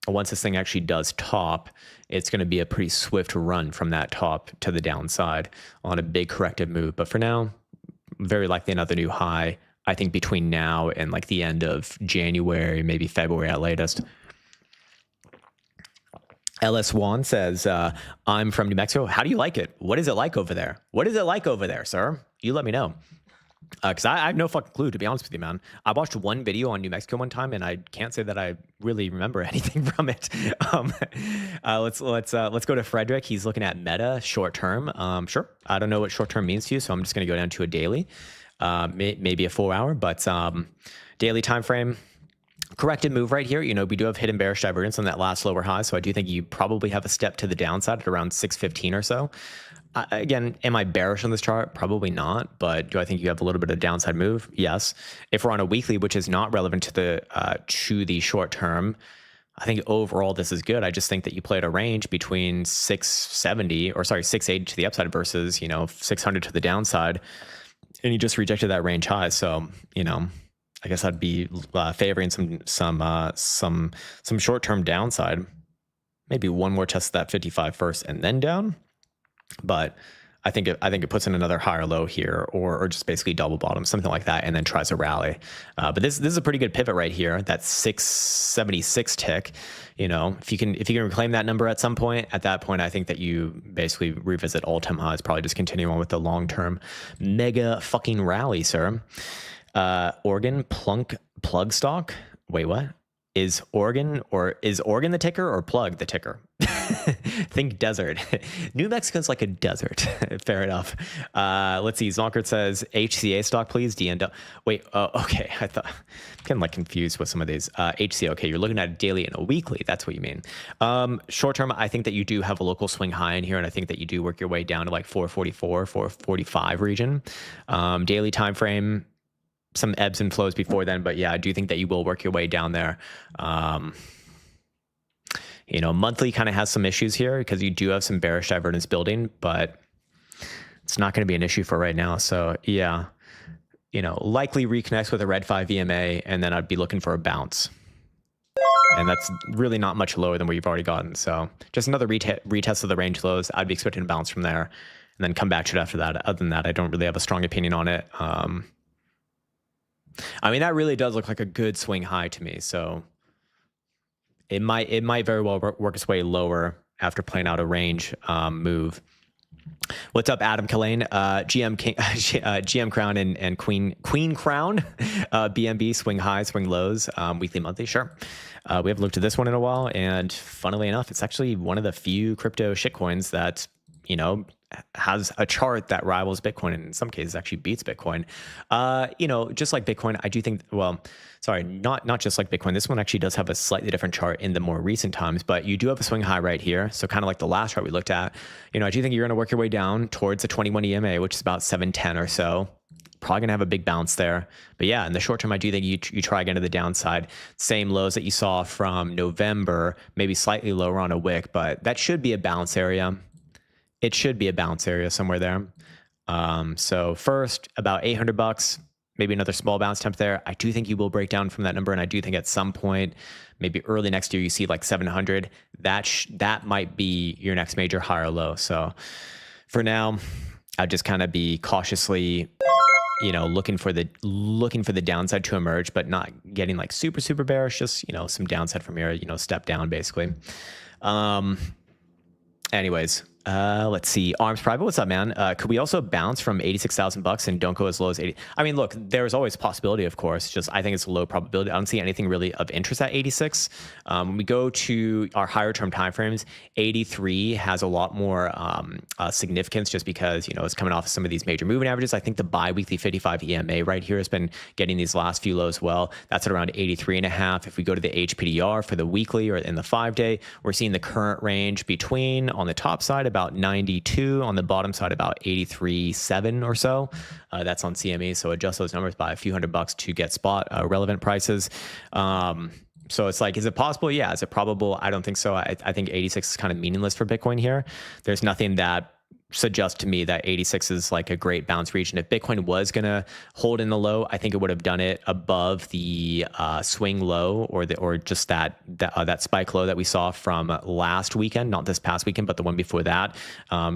once this thing actually does top, it's going to be a pretty swift run from that top to the downside on a big corrective move. But for now, very likely another new high. I think between now and like the end of January, maybe February at latest. LS Juan says, I'm from New Mexico. How do you like it? What is it like over there? What is it like over there, sir? You let me know. Because I have no fucking clue, to be honest with you, man. I watched one video on New Mexico one time, and I can't say that I really remember anything from it. Let's go to Frederick. He's looking at Meta short term. Sure. I don't know what short term means to you, so I'm just going to go down to a daily, maybe a 4 hour, but daily time frame. corrected move right here. You know, we do have hidden bearish divergence on that last lower high. So I do think you probably have a step to the downside at around 615 or so. Again, am I bearish on this chart? Probably not. But do I think you have a little bit of downside move? Yes. If we're on a weekly, which is not relevant to the short term, I think overall this is good. I just think that you played a range between 680 to the upside versus, you know, 600 to the downside, and you just rejected that range high. So, you know, I guess I'd be favoring some short-term downside. Maybe one more test of that 55 first and then down. But I think it puts in another higher low here, or just basically double bottom, something like that, and then tries a rally. But this is a pretty good pivot right here. That 676 tick. You know, if you can reclaim that number at some point, at that point, I think that you basically revisit all-time highs. Probably just continue on with the long-term mega fucking rally, sir. Oregon plug stock. Wait, what? Is Oregon the ticker or plug the ticker? Think desert. New Mexico's like a desert. Fair enough. Let's see. Zonkert says HCA stock, please. DN. Wait. Okay. I'm getting like confused with some of these. HCA. Okay, you're looking at a daily and a weekly. That's what you mean. Short term, I think that you do have a local swing high in here, and I think that you do work your way down to like 444, 445 region. Daily time frame. Some ebbs and flows before then, but yeah, I do think that you will work your way down there. You know, monthly kind of has some issues here because you do have some bearish divergence building, but it's not going to be an issue for right now. So yeah, you know, likely reconnects with a red 5 EMA, and then I'd be looking for a bounce. And that's really not much lower than what you've already gotten. So just another retest of the range lows. I'd be expecting a bounce from there and then come back to it after that. Other than that, I don't really have a strong opinion on it. I mean, that really does look like a good swing high to me. So it might very well work its way lower after playing out a range move. What's up, Adam Killane? GM Crown and Queen Crown, BNB swing highs, swing lows, weekly, monthly. Sure. We haven't looked at this one in a while, and funnily enough, it's actually one of the few crypto shitcoins that, you know, has a chart that rivals Bitcoin, and in some cases actually beats Bitcoin. You know, just like Bitcoin, I do think, well, sorry, not just like Bitcoin. This one actually does have a slightly different chart in the more recent times, but you do have a swing high right here. So kind of like the last chart we looked at, you know, I do think you're going to work your way down towards the 21 EMA, which is about 710 or so. Probably going to have a big bounce there. But yeah, in the short term, I do think you try again to the downside. Same lows that you saw from November, maybe slightly lower on a wick, but that should be a bounce area. It should be a bounce area somewhere there. So first, about $800, maybe another small bounce temp there. I do think you will break down from that number, and I do think at some point, maybe early next year, you see like 700. That might be your next major high or low. So for now, I'd just kind of be cautiously, you know, looking for the downside to emerge, but not getting like super bearish. Just, you know, some downside from here, you know, step down basically. Anyways, let's see. Arms Private, what's up, man? Could we also bounce from $86,000 and don't go as low as 80? I mean, look, there's always possibility, of course. Just I think it's a low probability. I don't see anything really of interest at 86. When we go to our higher term timeframes, 83 has a lot more significance just because, you know, it's coming off some of these major moving averages. I think the bi-weekly 55 EMA right here has been getting these last few lows well. That's at around 83.5. If we go to the HPDR for the weekly or in the 5-day, we're seeing the current range between, on the top side, about 92, on the bottom side about 83.7 or so. That's on CME. So adjust those numbers by a few $100 to get spot relevant prices. So it's like, is it possible? Yeah. Is it probable? I don't think so. I think 86 is kind of meaningless for Bitcoin here. There's nothing that suggests to me that 86 is like a great bounce region. If Bitcoin was going to hold in the low, I think it would have done it above the swing low or just that spike low that we saw from last weekend, not this past weekend, but the one before that,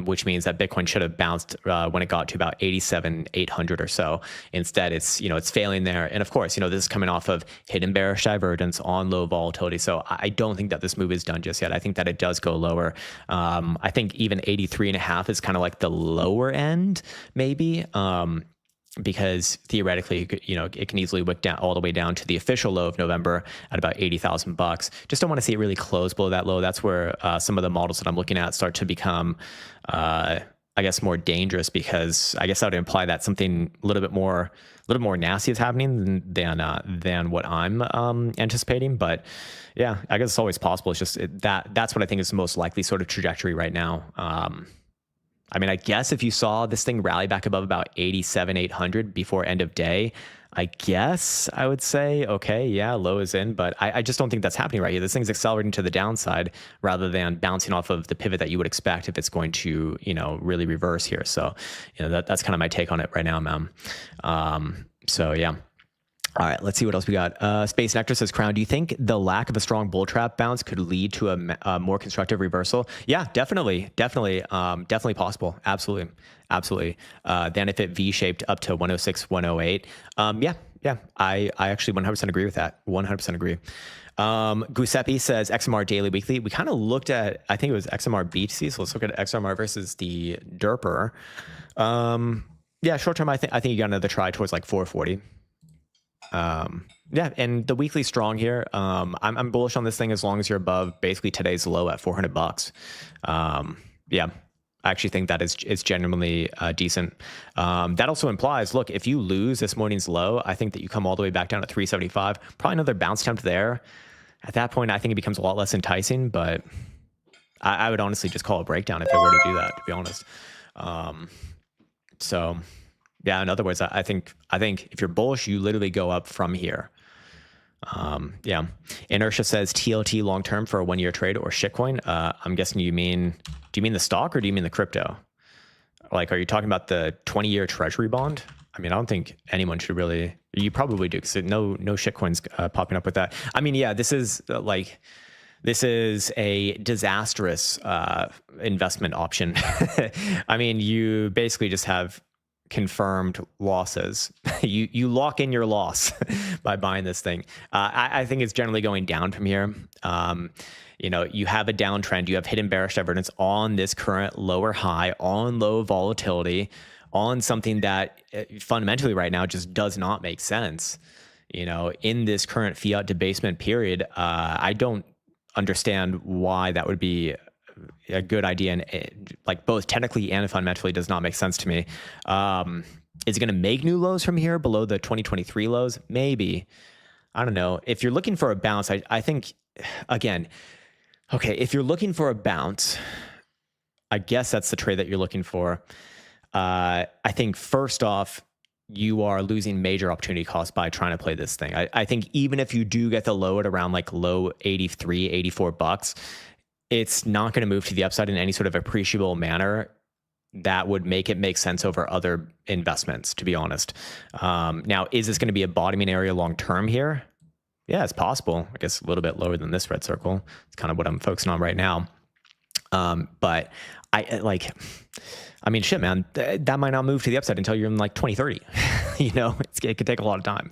which means that Bitcoin should have bounced when it got to about 87,800 or so. Instead, it's, you know, it's failing there. And of course, you know, this is coming off of hidden bearish divergence on low volatility. So I don't think that this move is done just yet. I think that it does go lower. I think even 83.5 is kind of like the lower end, maybe, because theoretically, you know, it can easily wick down all the way down to the official low of November at about $80,000. Just don't want to see it really close below that low. That's where some of the models that I'm looking at start to become I guess, more dangerous, because I guess that would imply that something a little bit more nasty is happening than what I'm anticipating. But yeah, I guess it's always possible. It's just that's what I think is the most likely sort of trajectory right now. I mean, I guess if you saw this thing rally back above about 87,800 before end of day, I guess I would say, okay, yeah, low is in, but I just don't think that's happening right here. This thing's accelerating to the downside rather than bouncing off of the pivot that you would expect if it's going to, really reverse here. So, that's kind of my take on it right now, man. So yeah. All right, let's see what else we got. Space Nectar says, Crown, do you think the lack of a strong bull trap bounce could lead to a more constructive reversal? Yeah, definitely possible. Absolutely. Then if it V-shaped up to 106, 108, yeah, I actually 100% agree with that. 100% agree. Giuseppe says XMR daily, weekly. We kind of looked at, I think it was XMR BTC. So let's look at XMR versus the Derper. Yeah, short term, I think you got another try towards like 440. Yeah, and the weekly strong here. I'm bullish on this thing as long as you're above basically today's low at $400. Yeah, I actually think that is genuinely decent. That also implies, look, if you lose this morning's low, I think that you come all the way back down to 375. Probably another bounce attempt there. At that point, I think it becomes a lot less enticing, but I would honestly just call a breakdown if I were to do that, to be honest. So yeah, in other words, I think if you're bullish, you literally go up from here. Yeah. Inertia says TLT long term for a 1-year trade or shitcoin. I'm guessing do you mean the stock or do you mean the crypto? Like, are you talking about the 20-year treasury bond? I mean, I don't think anyone should really. You probably do, because no shitcoins popping up with that. I mean, yeah, this is a disastrous investment option. I mean, you basically just have confirmed losses. You lock in your loss by buying this thing. I think it's generally going down from here. You have a downtrend. You have hidden bearish divergence on this current lower high, on low volatility, on something that fundamentally right now just does not make sense. In this current fiat debasement period, I don't understand why that would be a good idea, and like both technically and fundamentally does not make sense to me. Is it going to make new lows from here below the 2023 lows? Maybe. I don't know. If you're looking for a bounce, I think, again, okay, if you're looking for a bounce, I guess that's the trade that you're looking for. I think first off, you are losing major opportunity cost by trying to play this thing. I think even if you do get the low at around like low 83, 84 bucks, it's not going to move to the upside in any sort of appreciable manner that would make it make sense over other investments, to be honest. Now, is this going to be a bottoming area long term here? Yeah, it's possible. I guess a little bit lower than this red circle. It's kind of what I'm focusing on right now. But I mean, shit, man, that might not move to the upside until you're in like 2030. It could take a lot of time.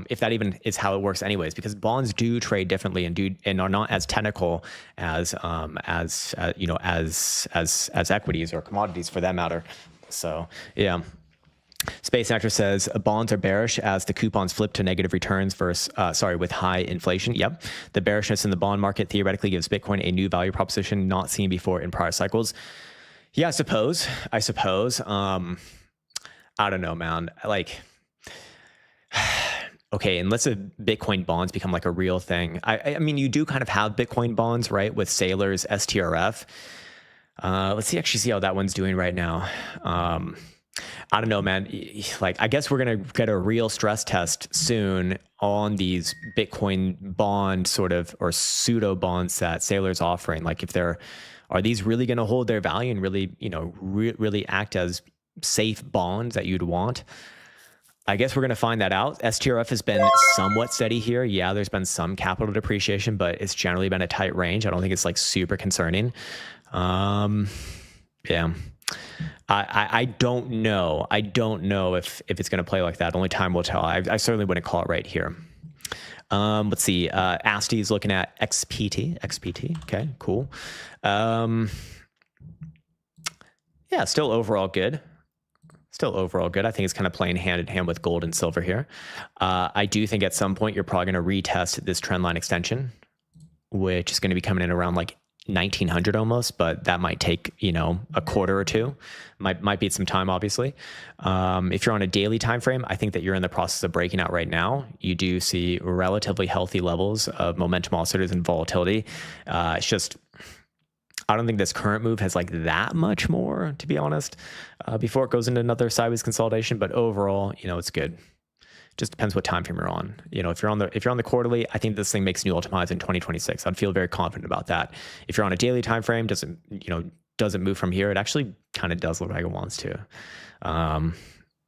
If that even is how it works anyways, because bonds do trade differently and are not as technical as equities or commodities for that matter. So yeah. Space Actor says bonds are bearish as the coupons flip to negative returns with high inflation. Yep. The bearishness in the bond market theoretically gives Bitcoin a new value proposition not seen before in prior cycles. Yeah, I suppose. I don't know, man. Like, okay, unless Bitcoin bonds become like a real thing. I mean, you do kind of have Bitcoin bonds, right? With Sailor's STRF. Let's see how that one's doing right now. I don't know, man. Like, I guess we're going to get a real stress test soon on these Bitcoin bond sort of, or pseudo bonds that Sailor's offering. Like, are these really going to hold their value and really, really act as safe bonds that you'd want? I guess we're going to find that out. STRF has been somewhat steady here. Yeah, there's been some capital depreciation, but it's generally been a tight range. I don't think it's like super concerning. Yeah. I don't know. I don't know if it's going to play like that. Only time will tell. I certainly wouldn't call it right here. Let's see. Asti is looking at XPT. Okay, cool. Yeah, still overall good. I think it's kind of playing hand in hand with gold and silver here. I do think at some point you're probably going to retest this trend line extension, which is going to be coming in around like 1900 almost, but that might take, you know, a quarter or two. Might be some time, obviously. If you're on a daily time frame, I think that you're in the process of breaking out right now. You do see relatively healthy levels of momentum oscillators and volatility. It's just, I don't think this current move has like that much more, to be honest, before it goes into another sideways consolidation. But overall, you know, it's good. Just depends what time frame you're on. You know, if you're on the quarterly, I think this thing makes new all-time highs in 2026. I'd feel very confident about that. If you're on a daily time frame, doesn't move from here, it actually kind of does look like it wants to.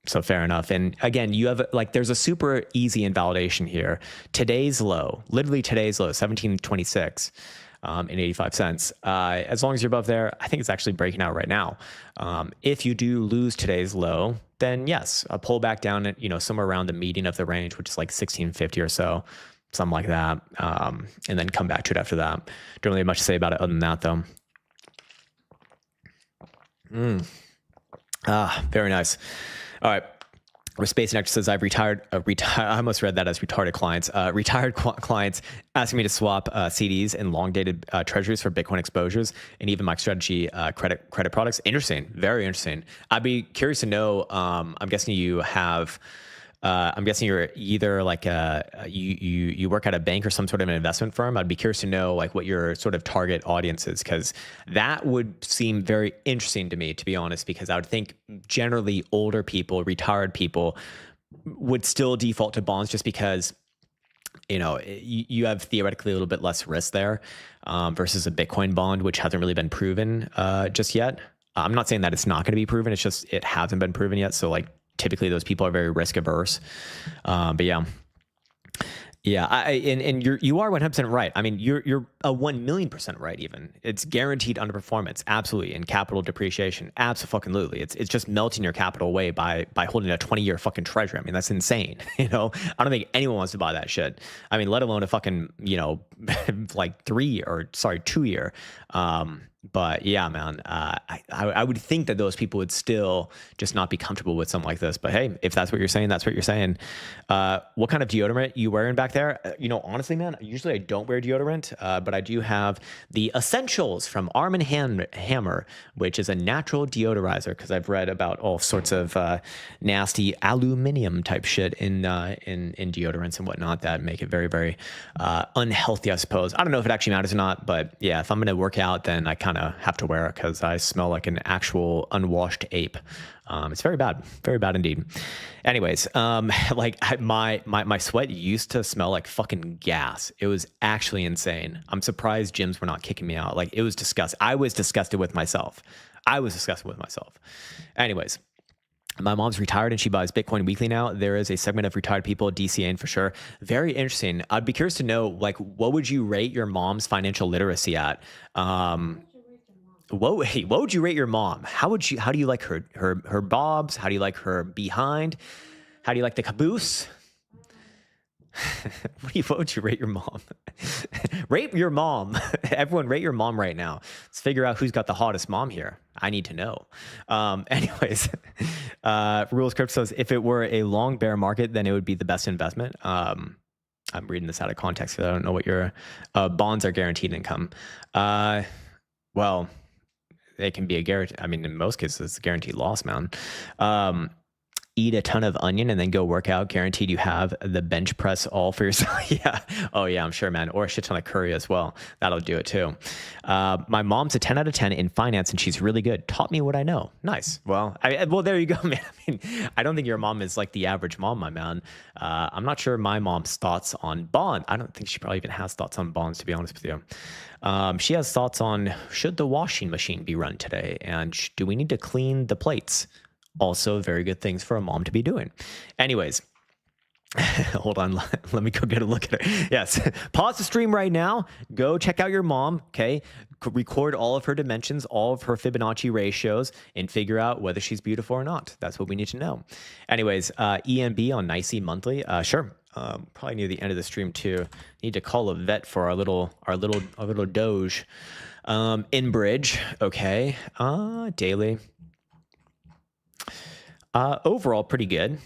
So fair enough. And again, you have like, there's a super easy invalidation here. Today's low, literally today's low, 1726. And 85 cents. As long as you're above there, I think it's actually breaking out right now. If you do lose today's low, then yes, a pullback down at, you know, somewhere around the median of the range, which is like 1650 or so, something like that. And then come back to it after that. Don't really have much to say about it other than that, though. Very nice. All right. Space Nectar says, I've retired. I almost read that as retarded clients. Retired clients asking me to swap CDs and long dated treasuries for Bitcoin exposures, and even my strategy credit products. Interesting, very interesting. I'd be curious to know. I'm guessing you have. I'm guessing you're either like you work at a bank or some sort of an investment firm. I'd be curious to know like what your sort of target audience is, because that would seem very interesting to me, to be honest, because I would think generally older people, retired people would still default to bonds just because, you know, you have theoretically a little bit less risk there versus a Bitcoin bond, which hasn't really been proven just yet. I'm not saying that it's not going to be proven. It's just, it hasn't been proven yet. So like, typically those people are very risk averse. But yeah. And you are 100% right. I mean, you're a 1,000,000% right. Even it's guaranteed underperformance, absolutely, and capital depreciation, absolutely. It's just melting your capital away by holding a 20-year fucking treasury. I mean, that's insane. You know, I don't think anyone wants to buy that shit. I mean, let alone a fucking, you know, like 2-year. But yeah, man, I would think that those people would still just not be comfortable with something like this. But hey, if that's what you're saying, that's what you're saying. What kind of deodorant you wearing back there? You know, honestly, man, usually I don't wear deodorant, but I do have the Essentials from Arm & Hammer, which is a natural deodorizer, because I've read about all sorts of nasty aluminum type shit in deodorants and whatnot that make it very, very unhealthy, I suppose. I don't know if it actually matters or not, but yeah, if I'm going to work out, then I kind of have to wear it because I smell like an actual unwashed ape. It's very bad indeed. Anyways, like my sweat used to smell like fucking gas. It was actually insane. I'm surprised gyms were not kicking me out. Like, it was disgusting. I was disgusted with myself. Anyways, my mom's retired and she buys Bitcoin weekly now. There is a segment of retired people DCAing for sure. Very interesting. I'd be curious to know, like, what would you rate your mom's financial literacy at? What would you rate your mom? How do you like her bobs? How do you like her behind? How do you like the caboose? What would you rate your mom? Rate your mom. Everyone rate your mom right now. Let's figure out who's got the hottest mom here. I need to know. Anyways, Rules Crypto says, if it were a long bear market, then it would be the best investment. I'm reading this out of context because I don't know what your bonds are guaranteed income. Well, they can be a guarantee. I mean, in most cases, it's a guaranteed loss, man. Eat a ton of onion and then go work out. Guaranteed you have the bench press all for yourself. Yeah. Oh yeah, I'm sure, man. Or a shit ton of curry as well. That'll do it too. My mom's a 10 out of 10 in finance and she's really good. Taught me what I know. Nice. Well, there you go, man. I mean, I don't think your mom is like the average mom, my man. I'm not sure my mom's thoughts on bond. I don't think she probably even has thoughts on bonds, to be honest with you. She has thoughts on, should the washing machine be run today? And do we need to clean the plates? Also very good things for a mom to be doing. Anyways, hold on. Let me go get a look at her. Yes. Pause the stream right now. Go check out your mom. Okay. Record all of her dimensions, all of her Fibonacci ratios, and figure out whether she's beautiful or not. That's what we need to know. Anyways, EMB on Nicey monthly. Sure. Probably near the end of the stream too. Need to call a vet for our little Doge. In bridge. Okay. Daily. Overall, pretty good.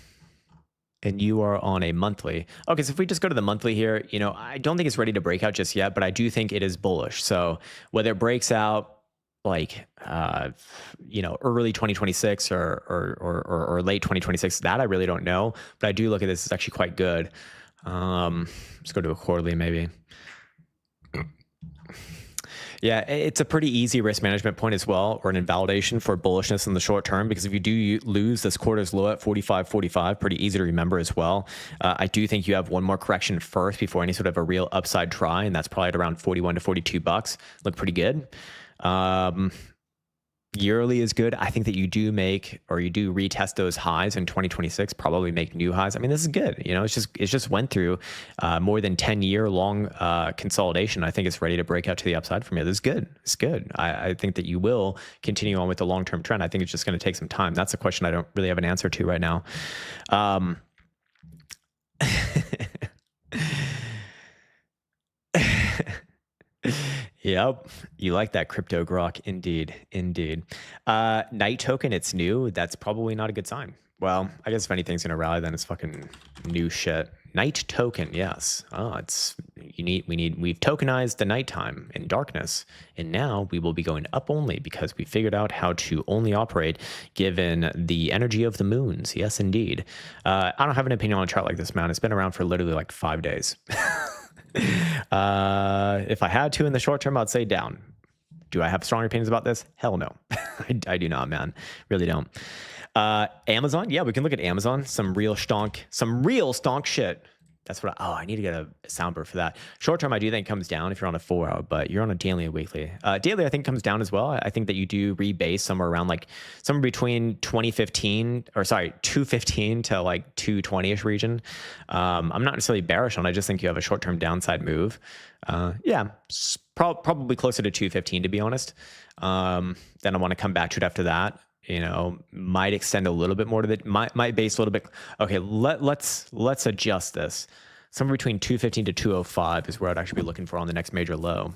And you are on a monthly. Okay, so if we just go to the monthly here, you know, I don't think it's ready to break out just yet, but I do think it is bullish. So whether it breaks out like you know, early 2026 or late 2026, that I really don't know. But I do look at this as actually quite good. Let's go to a quarterly maybe. Yeah, it's a pretty easy risk management point as well, or an invalidation for bullishness in the short term, because if you do lose this quarter's low at 45.45, pretty easy to remember as well. I do think you have one more correction first before any sort of a real upside try, and that's probably at around 41 to 42 bucks. Look pretty good. Yearly is good. I think that you do make, or you do retest those highs in 2026, probably make new highs. I mean, this is good. You know, it just went through more than 10-year long consolidation. I think it's ready to break out to the upside from here. This is good. It's good. I think that you will continue on with the long-term trend. I think it's just going to take some time. That's a question I don't really have an answer to right now. Yep. You like that crypto grok. Indeed. Indeed. Night token, it's new. That's probably not a good sign. Well, I guess if anything's going to rally, then it's fucking new shit. Night token. Yes. Oh, we've tokenized the nighttime and darkness. And now we will be going up only because we figured out how to only operate given the energy of the moons. Yes, indeed. I don't have an opinion on a chart like this, man. It's been around for literally like 5 days. If I had to in the short term, I'd say down. Do I have strong opinions about this? Hell no. I do not, man. Really don't. Amazon. Yeah, we can look at Amazon. Some real stonk shit. That's what I need to get a soundboard for that. Short term, I do think comes down if you're on a 4 hour, but you're on a daily and weekly. Daily, I think comes down as well. I think that you do rebase somewhere around like somewhere between 215 to like 220-ish region. I'm not necessarily bearish on it. I just think you have a short-term downside move. Yeah, probably closer to 215 to be honest. Then I want to come back to it after that. You know, might extend a little bit more to the might base a little bit. Okay, let's adjust this. Somewhere between 215 to 205 is where I'd actually be looking for on the next major low.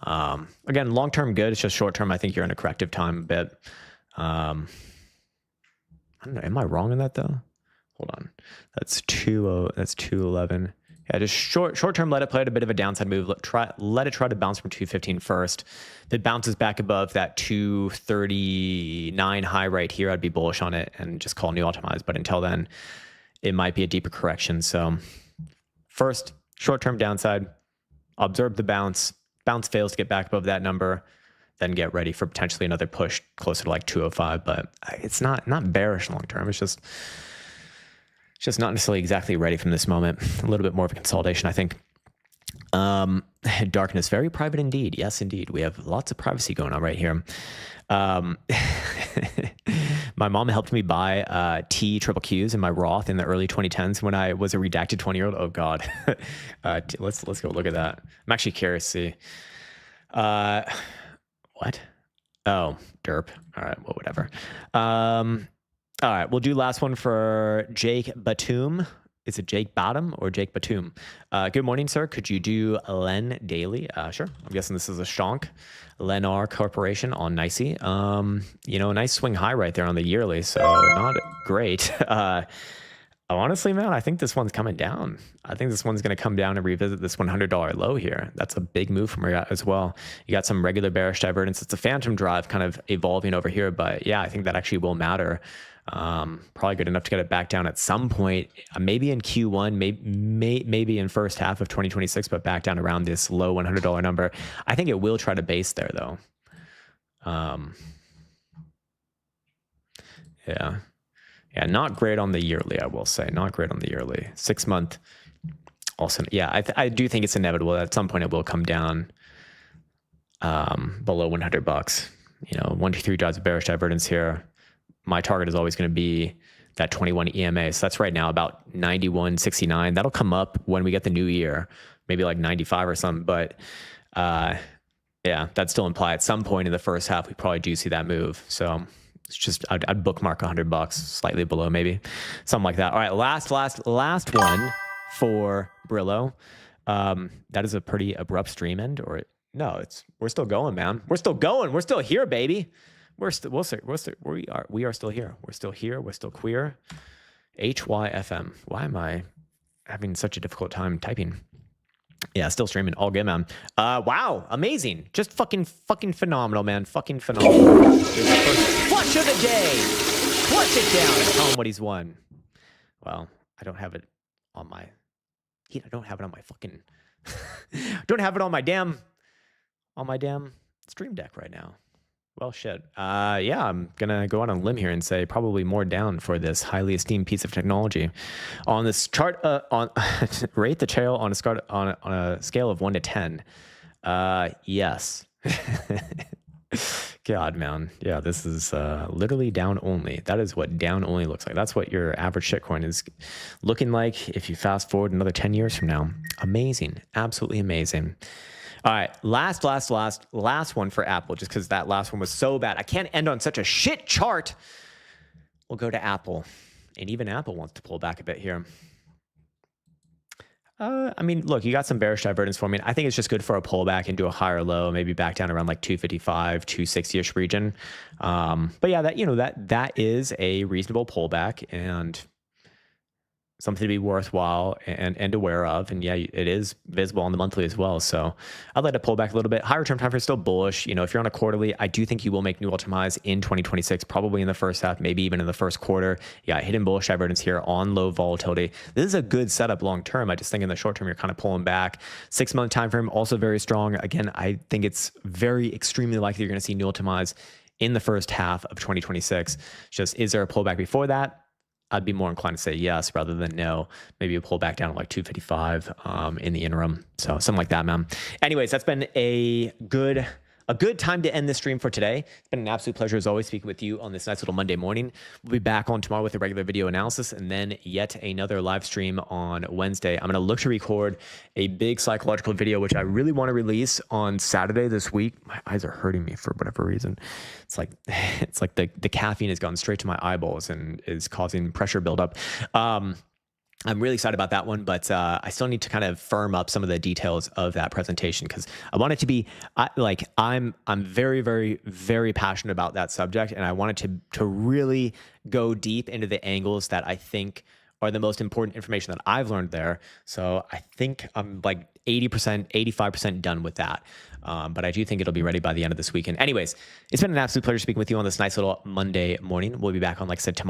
Again, long term good. It's just short term. I think you're in a corrective time a bit. I don't know. Am I wrong in that though? Hold on. That's 211. Yeah, just short term, let it play at a bit of a downside move. Let it try to bounce from 215 first. If it bounces back above that 239 high right here, I'd be bullish on it and just call new optimize. But until then, it might be a deeper correction. So first, short term downside, observe the bounce. Bounce fails to get back above that number, then get ready for potentially another push closer to like 205. But it's not bearish long term. It's just not necessarily exactly ready from this moment. A little bit more of a consolidation, I think. Darkness, very private indeed. Yes, indeed. We have lots of privacy going on right here. My mom helped me buy T triple Qs in my Roth in the early 2010s when I was a redacted 20-year-old. Oh God. Let's go look at that. I'm actually curious to see. What? Oh, derp. All right, well, whatever. All right, we'll do last one for Jake Batum. Is it Jake Bottom or Jake Batum? Good morning, sir. Could you do Len Daily? Sure. I'm guessing this is a shonk. Lennar Corporation on Nicey. You know, a nice swing high right there on the yearly, so not great. Honestly, man, I think this one's coming down. I think this one's going to come down and revisit this $100 low here. That's a big move from where you're at as well. You got some regular bearish divergence. It's a phantom drive kind of evolving over here, but yeah, I think that actually will matter. Probably good enough to get it back down at some point, maybe in Q1, maybe in first half of 2026, but back down around this low $100 number. I think it will try to base there though. Yeah, not great on the yearly, I will say. Not great on the yearly. 6 month, also. Yeah, I do think it's inevitable that at some point it will come down below 100 bucks. You know, 1, 2, 3 drives of bearish divergence here. My target is always going to be that 21 EMA. So that's right now about 91.69. That'll come up when we get the new year, maybe like 95 or something. But yeah, that'd still imply at some point in the first half, we probably do see that move. So it's just, I'd bookmark $100, slightly below maybe, something like that. All right, last one for Brillo. That is a pretty abrupt stream end, or no, we're still going, man. We're still going. We're still here, baby. We are still here. We're still here. We're still queer. HYFM. Why am I having such a difficult time typing? Yeah, still streaming. All good, man. Wow, amazing. Just fucking phenomenal, man. Fucking phenomenal. Here's the first flush of the day. Flush it down. Tell him what he's won. Well, I don't have it on my... I don't have it on my fucking... don't have it on my damn stream deck right now. Well, shit. Yeah, I'm gonna go out on a limb here and say probably more down for this highly esteemed piece of technology. On this chart, rate the trail on a scale of 1 to 10. Yes. God, man. Yeah, this is literally down only. That is what down only looks like. That's what your average shitcoin is looking like if you fast forward another 10 years from now. Amazing. Absolutely amazing. All right, last one for Apple, just because that last one was so bad. I can't end on such a shit chart. We'll go to Apple, and even Apple wants to pull back a bit here. I mean, look, you got some bearish divergence forming. I think it's just good for a pullback into a higher low, maybe back down around like 255, 260-ish region. But yeah, that is a reasonable pullback and something to be worthwhile and aware of. And yeah, it is visible on the monthly as well. So I'd let it pull back a little bit. Higher term time frame is still bullish. You know, if you're on a quarterly, I do think you will make new all-time highs in 2026, probably in the first half, maybe even in the first quarter. Yeah, hidden bullish divergence here on low volatility. This is a good setup long term. I just think in the short term, you're kind of pulling back. 6-month time frame, also very strong. Again, I think it's very extremely likely you're going to see new all-time highs in the first half of 2026. Just, is there a pullback before that? I'd be more inclined to say yes rather than no. Maybe a pull back down to like 255 in the interim. So something like that, man. Anyways, that's been a good time to end this stream for today. It's been an absolute pleasure as always speaking with you on this nice little Monday morning. We'll be back on tomorrow with a regular video analysis and then yet another live stream on Wednesday. I'm going to look to record a big psychological video, which I really want to release on Saturday this week. My eyes are hurting me for whatever reason. It's like the caffeine has gone straight to my eyeballs and is causing pressure buildup. I'm really excited about that one, but I still need to kind of firm up some of the details of that presentation because I want it to be I'm very, very, very passionate about that subject, and I want it to really go deep into the angles that I think are the most important information that I've learned there. So I think I'm like 80%, 85% done with that. But I do think it'll be ready by the end of this weekend. Anyways, it's been an absolute pleasure speaking with you on this nice little Monday morning. We'll be back on, like I said, tomorrow.